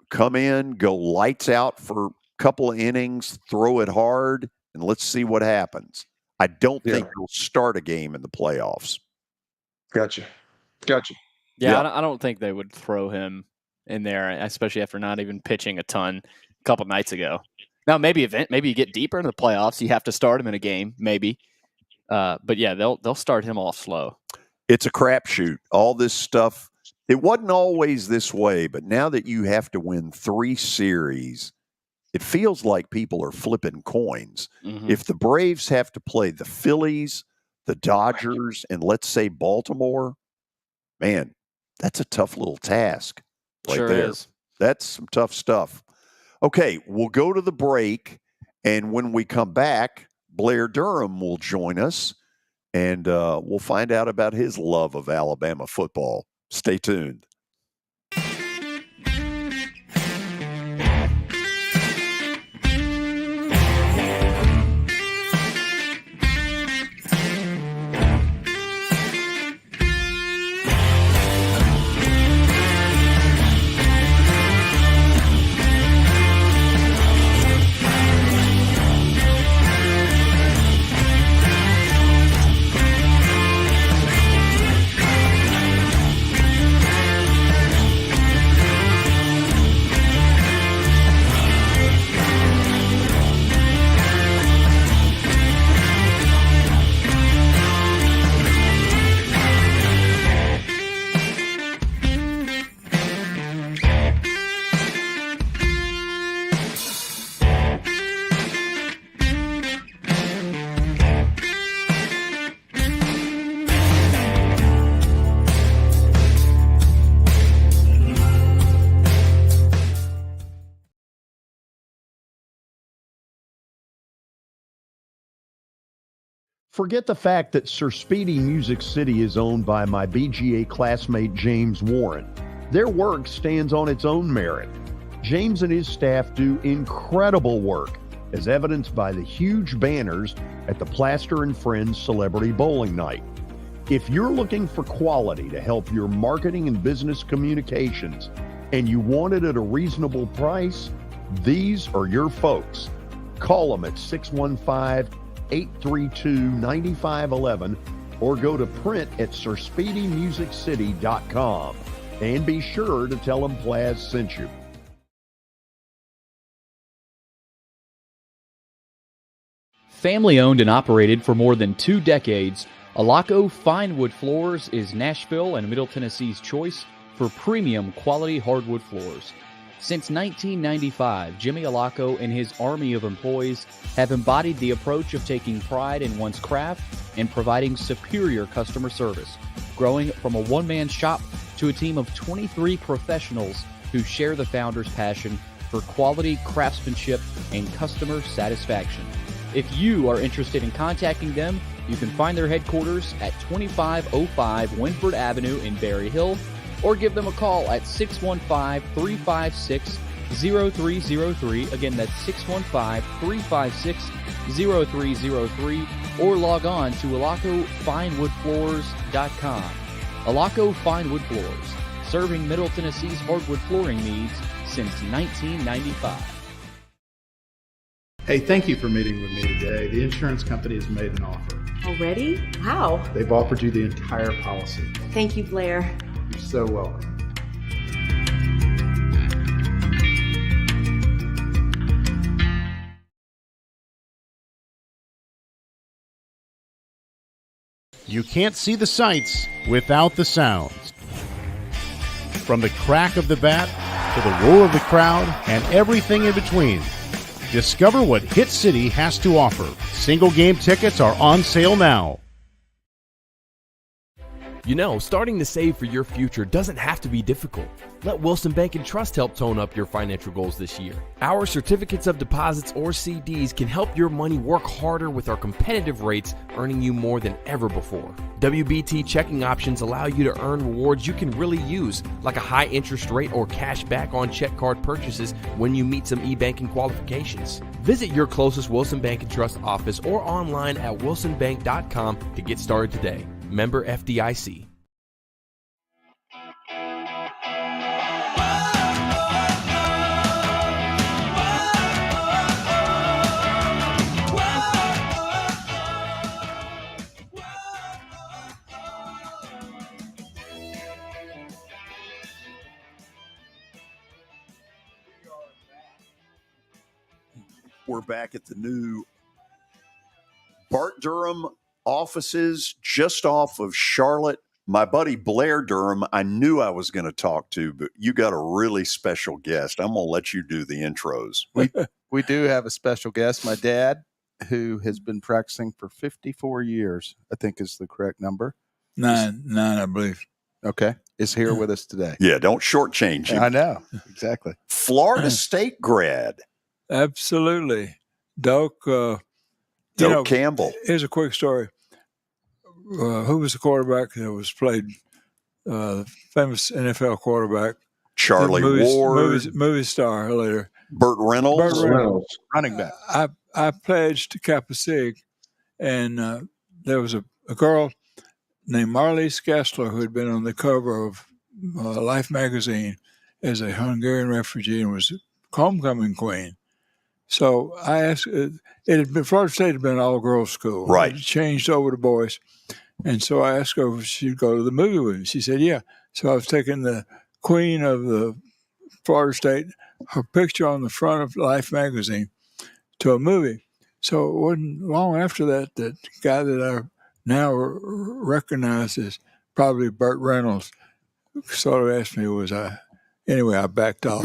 go lights out for a couple of innings, throw it hard, and let's see what happens. I don't think he'll start a game in the playoffs. Gotcha. Yeah, I don't think they would throw him in there, especially after not even pitching a ton a couple nights ago. Now, maybe you get deeper into the playoffs, you have to start him in a game, maybe. But yeah, they'll start him off slow. It's a crapshoot. All this stuff, it wasn't always this way, but now that you have to win 3 series, it feels like people are flipping coins. Mm-hmm. If the Braves have to play the Phillies, the Dodgers, and let's say Baltimore, man, that's a tough little task right Sure there. is. That's some tough stuff. Okay, we'll go to the break, and when we come back, Blair Durham will join us, and we'll find out about his love of Alabama football. Stay tuned. Forget the fact that Sir Speedy Music City is owned by my BGA classmate James Warren. Their work stands on its own merit. James and his staff do incredible work, as evidenced by the huge banners at the Plaster and Friends Celebrity Bowling Night. If you're looking for quality to help your marketing and business communications, and you want it at a reasonable price, these are your folks. Call them at 832-9511 or go to print at sirspeedymusiccity.com. And be sure to tell them Plaz sent you. Family owned and operated for more than 2 decades, Alaco Fine Wood Floors is Nashville and Middle Tennessee's choice for premium quality hardwood floors. Since 1995, Jimmy Alaco and his army of employees have embodied the approach of taking pride in one's craft and providing superior customer service, growing from a one-man shop to a team of 23 professionals who share the founder's passion for quality craftsmanship and customer satisfaction. If you are interested in contacting them, you can find their headquarters at 2505 Winford Avenue in Berry Hill, or give them a call at 615-356-0303. Again, that's 615-356-0303, or log on to alacofinewoodfloors.com. Alaco Fine Wood Floors, serving Middle Tennessee's hardwood flooring needs since 1995. Hey, thank you for meeting with me today. The insurance company has made an offer. Already? How? They've offered you the entire policy. Thank you, Blair. You're so welcome. You can't see the sights without the sounds. From the crack of the bat to the roar of the crowd and everything in between. Discover what Hit City has to offer. Single game tickets are on sale now. You know, starting to save for your future doesn't have to be difficult. Let Wilson Bank and Trust help tone up your financial goals this year. Our certificates of deposits or CDs can help your money work harder with our competitive rates, earning you more than ever before. WBT checking options allow you to earn rewards you can really use, like a high interest rate or cash back on check card purchases when you meet some e-banking qualifications. Visit your closest Wilson Bank and Trust office or online at wilsonbank.com to get started today. Member FDIC. We're back at the new Bart Durham offices just off of Charlotte. My buddy Blair Durham, I knew I was going to talk to, but you got a really special guest. I'm going to let you do the intros. We do have a special guest, my dad, who has been practicing for 54 years, I think is the correct number. Nine, I believe. Okay. Is here with us today. Yeah, don't shortchange him. I know. Exactly. Florida State grad. Absolutely. Doak Campbell. Here's a quick story. Who was the quarterback that was played? Famous NFL quarterback. Charlie Ward. Movie star later. Burt Reynolds. Running back. I pledged to Kappa Sig, and there was a girl named Marlies Gassler who had been on the cover of Life magazine as a Hungarian refugee and was homecoming queen. So I asked, Florida State had been an all-girls school. Right. It changed over to boys. And so I asked her if she'd go to the movie with me. She said, yeah. So I was taking the queen of the Florida State, her picture on the front of Life magazine, to a movie. So it wasn't long after that guy that I now recognize as probably Burt Reynolds sort of asked me, was I... Anyway, I backed off.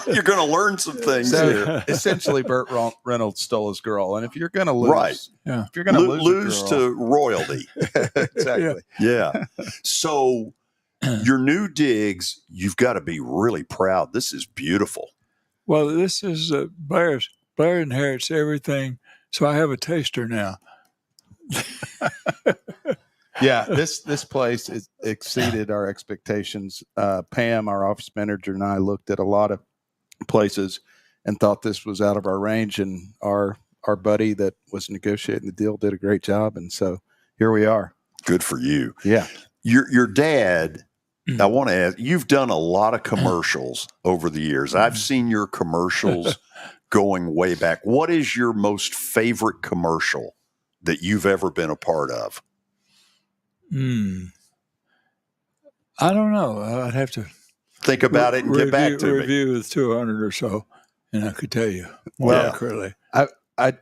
You're going to learn some things so here. Essentially, Burt Reynolds stole his girl, and if you're going to lose, right? If you're going to lose to royalty, exactly. Yeah. So your new digs, you've got to be really proud. This is beautiful. Well, this is Blair's. Blair inherits everything, so I have a taster now. Yeah, this place is exceeded our expectations. Pam, our office manager, and I looked at a lot of places and thought this was out of our range. And our buddy that was negotiating the deal did a great job. And so here we are. Good for you. Yeah. Your dad, I want to ask, you've done a lot of commercials over the years. I've seen your commercials going way back, what is your most favorite commercial that you've ever been a part of? I don't know. I'd have to think about it and get back to me. Review the 200 or so, and I could tell you more Well, accurately.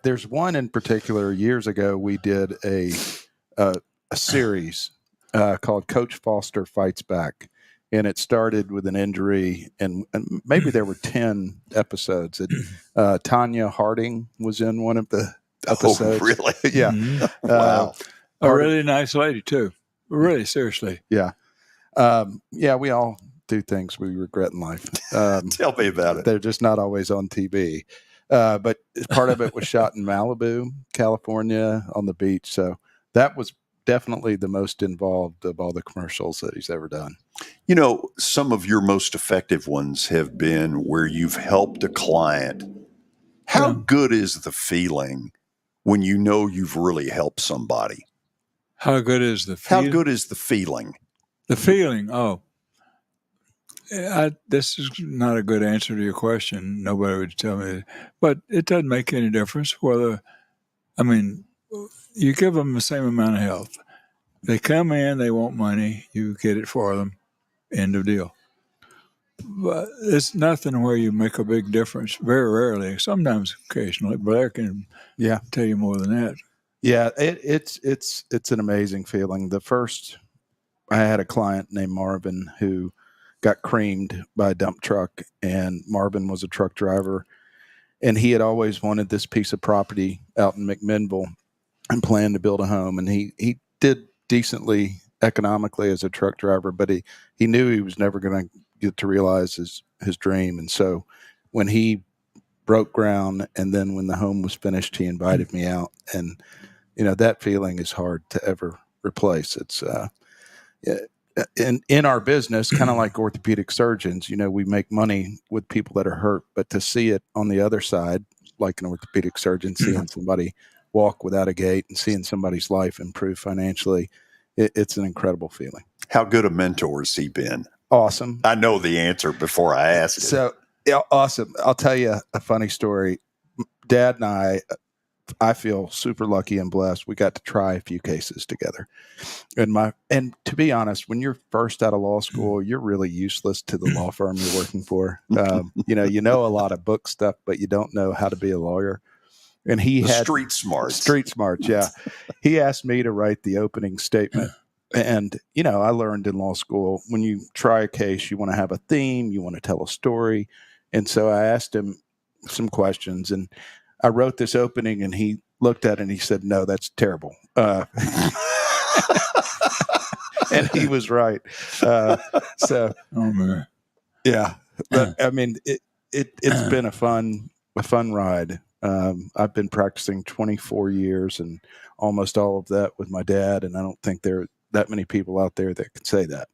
There's one in particular. Years ago, we did a series called Coach Foster Fights Back, and it started with an injury, and maybe there were 10 episodes. Tanya Harding was in one of the episodes. Oh, really? Yeah. Wow. A really nice lady too. Really, seriously. Yeah. We all do things we regret in life. Tell me about it. They're just not always on TV. But part of it was shot in Malibu, California, on the beach. So that was definitely the most involved of all the commercials that he's ever done. You know, some of your most effective ones have been where you've helped a client. How good is the feeling when you know you've really helped somebody? How good is the feeling? How good is the feeling? The feeling, this is not a good answer to your question. Nobody would tell me, but it doesn't make any difference whether, you give them the same amount of health. They come in, they want money, you get it for them, end of deal. But it's nothing where you make a big difference, very rarely, sometimes occasionally, but I can tell you more than that. Yeah, it's an amazing feeling. I had a client named Marvin who got creamed by a dump truck, and Marvin was a truck driver, and he had always wanted this piece of property out in McMinnville and planned to build a home. And he did decently economically as a truck driver, but he knew he was never going to get to realize his dream. And so when he broke ground and then when the home was finished, he invited me out, and that feeling is hard to ever replace. It's in our business, kind of like orthopedic surgeons, we make money with people that are hurt, but to see it on the other side, like an orthopedic surgeon, seeing somebody walk without a gait and seeing somebody's life improve financially, it's an incredible feeling. How good a mentor has he been? Awesome. I know the answer before I ask it. So, awesome. I'll tell you a funny story. Dad and I feel super lucky and blessed. We got to try a few cases together. And to be honest, when you're first out of law school, you're really useless to the law firm you're working for. You know a lot of book stuff, but you don't know how to be a lawyer. And he had street smarts. Street smarts, yeah. He asked me to write the opening statement. And, I learned in law school, when you try a case, you want to have a theme, you want to tell a story. And so I asked him some questions, and I wrote this opening, and he looked at it and he said, "No, that's terrible." And he was right. So, yeah, but it's been a fun ride. I've been practicing 24 years and almost all of that with my dad. And I don't think there are that many people out there that can say that.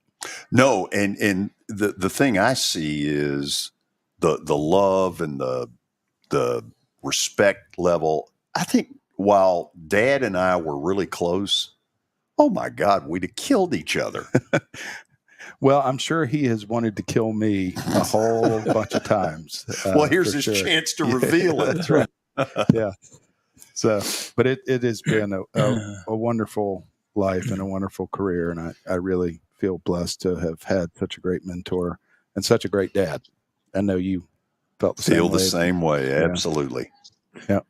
No. And the thing I see is the love and the respect level. I think while Dad and I were really close, oh my God, we'd have killed each other. Well, I'm sure he has wanted to kill me a whole bunch of times. Well, here's his chance to reveal it. That's right. Yeah. So, but it has been a wonderful life and a wonderful career. And I really feel blessed to have had such a great mentor and such a great dad. I know you felt the same way. Absolutely. Yeah.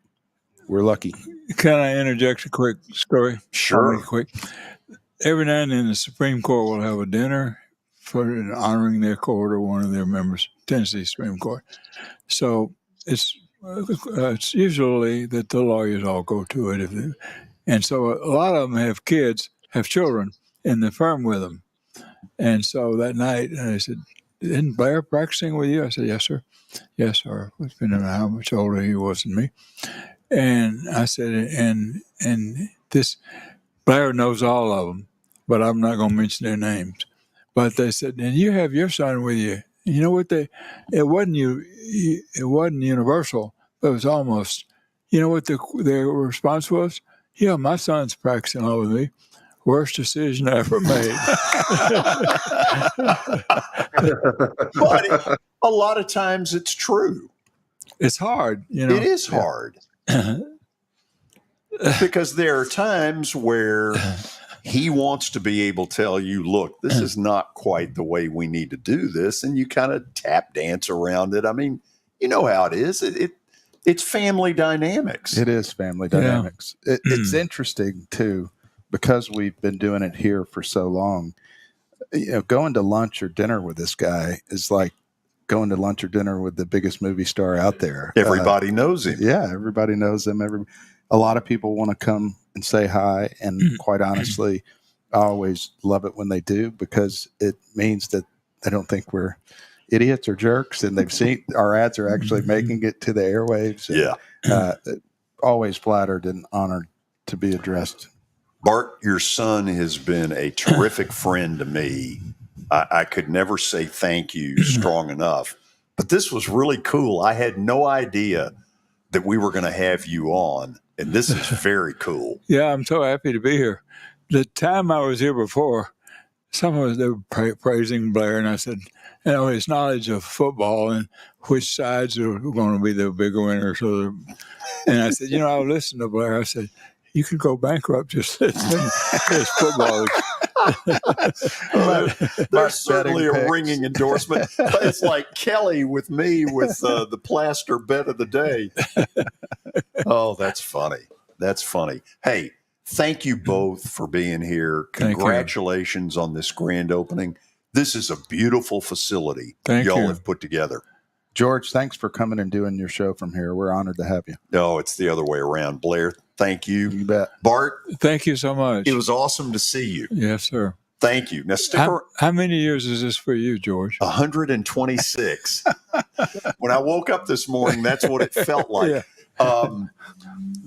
We're lucky. Can I interject a quick story? Sure. Quick. Every now and then the Supreme Court will have a dinner for honoring their court or one of their members, Tennessee Supreme Court. So it's usually that the lawyers all go to it. And so a lot of them have children in the firm with them. And so that night, I said, "Isn't Blair practicing with you?" I said, "Yes, sir." "Yes, sir." Depending on how much older he was than me. And I said, and this Blair knows all of them, but I'm not going to mention their names. But they said, "And you have your son with you." You know what? It wasn't universal, but it was almost. You know what their response was? "Yeah, my son's practicing law with me. Worst decision I ever made." But a lot of times it's true. It's hard, It is hard. Because there are times where he wants to be able to tell you, look, this is not quite the way we need to do this. And you kind of tap dance around it. I mean, you know how it is. It's family dynamics. It is family dynamics. It's interesting, too, because we've been doing it here for so long. Going to lunch or dinner with this guy is like going to lunch or dinner with the biggest movie star out there. Everybody knows him. Yeah, everybody knows him. A lot of people want to come and say hi, and quite honestly, I always love it when they do, because it means that they don't think we're idiots or jerks, and they've seen our ads are actually making it to the airwaves. And, always flattered and honored to be addressed. Bart, your son has been a terrific friend to me. I could never say thank you strong enough, but this was really cool. I had no idea that we were going to have you on, and this is very cool. Yeah, I'm so happy to be here. The time I was here before, someone they were praising Blair, and I said, his knowledge of football and which sides are going to be the bigger winners. And I said, I listened to Blair. I said, you could go bankrupt just listening to this football. There's certainly a ringing endorsement. It's like Kelly with me with the plaster bet of the day. Oh, that's funny. That's funny. Hey, thank you both for being here. Congratulations on this grand opening. This is a beautiful facility y'all have put together. George, thanks for coming and doing your show from here. We're honored to have you. No, it's the other way around. Blair, thank you. You bet. Bart, thank you so much. It was awesome to see you. Yes, sir. Thank you. Now, how many years is this for you, George? 126. When I woke up this morning, that's what it felt like.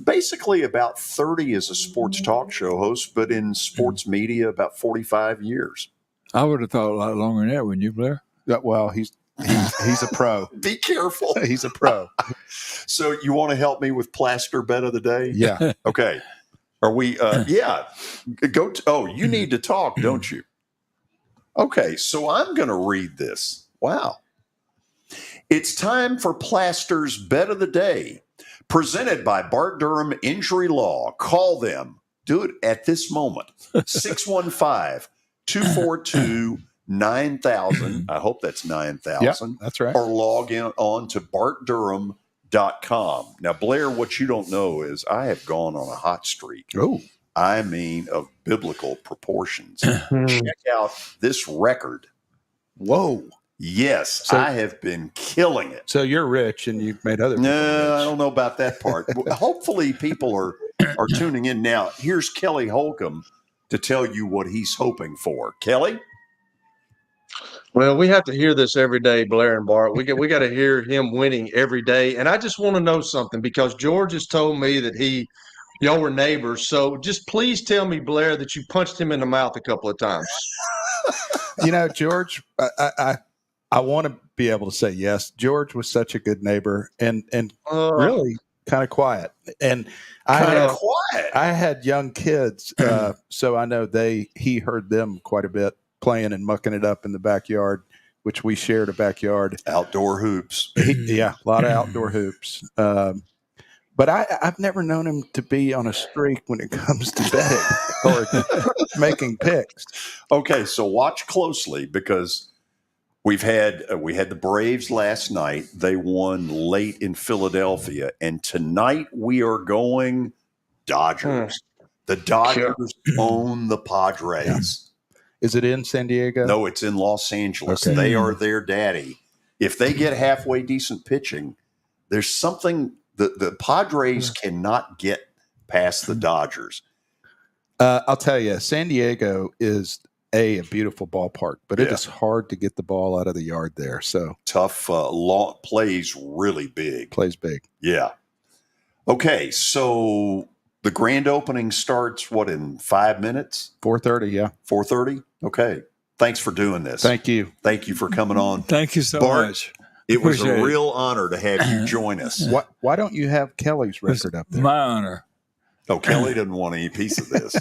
Basically about 30 as a sports talk show host, but in sports media, about 45 years. I would have thought a lot longer than that, wouldn't you, Blair? Well, he's a pro. Be careful. He's a pro. So you want to help me with plaster bet of the day? Yeah. Okay. Are we? Yeah. You need to talk, don't you? Okay. So I'm going to read this. Wow. It's time for Plaster's bet of the day, presented by Bart Durham Injury Law. Call them. Do it at this moment. 615-242-9000. I hope that's 9,000. Yeah, that's right. Or log in on to bartdurham.com. Now, Blair, what you don't know is I have gone on a hot streak. Oh. I mean, of biblical proportions. Check out this record. Whoa. Yes, so, I have been killing it. So you're rich and you've made other people rich. I don't know about that part. Hopefully people are tuning in now. Here's Kelly Holcomb to tell you what he's hoping for. Kelly? Well, we have to hear this every day, Blair and Bart. We got to hear him winning every day. And I just want to know something, because George has told me that y'all were neighbors. So just please tell me, Blair, that you punched him in the mouth a couple of times. George, I want to be able to say yes. George was such a good neighbor and really kind of quiet. And I had young kids, so I know he heard them quite a bit playing and mucking it up in the backyard, which we shared a backyard. Outdoor hoops. A lot of outdoor hoops. But I've never known him to be on a streak when it comes to betting or making picks. Okay, so watch closely, because we had the Braves last night. They won late in Philadelphia, and tonight we are going Dodgers. The Dodgers own the Padres. Yeah. Is it in San Diego? No, it's in Los Angeles. Okay. They are their daddy. If they get halfway decent pitching, there's something the Padres cannot get past the Dodgers. I'll tell you, San Diego is a beautiful ballpark, but it is hard to get the ball out of the yard there. So tough. Plays really big. Plays big. Yeah. Okay, so the grand opening starts in 5 minutes? 4:30. Yeah. 4:30. Okay. Thanks for doing this. Thank you. Thank you for coming on. Thank you so Bart, much. It was a real honor to have you join us. Why don't you have Kelly's record up there? My honor. Oh, Kelly doesn't want any piece of this.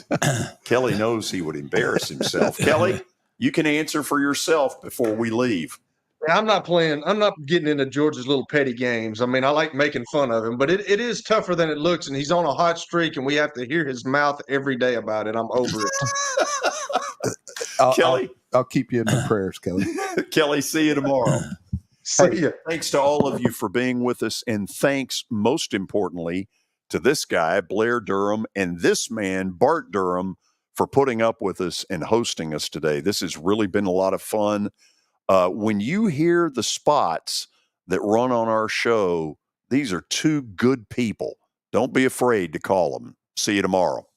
Kelly knows he would embarrass himself. Kelly, you can answer for yourself before we leave. I'm not playing. I'm not getting into George's little petty games. I mean, I like making fun of him, but it is tougher than it looks. And he's on a hot streak, and we have to hear his mouth every day about it. I'm over it. Kelly, I'll keep you in my prayers, Kelly. Kelly, see you tomorrow. See ya. Thanks to all of you for being with us, and thanks most importantly to this guy, Blair Durham, and this man, Bart Durham, for putting up with us and hosting us today. This has really been a lot of fun. When you hear the spots that run on our show, these are two good people. Don't be afraid to call them. See you tomorrow.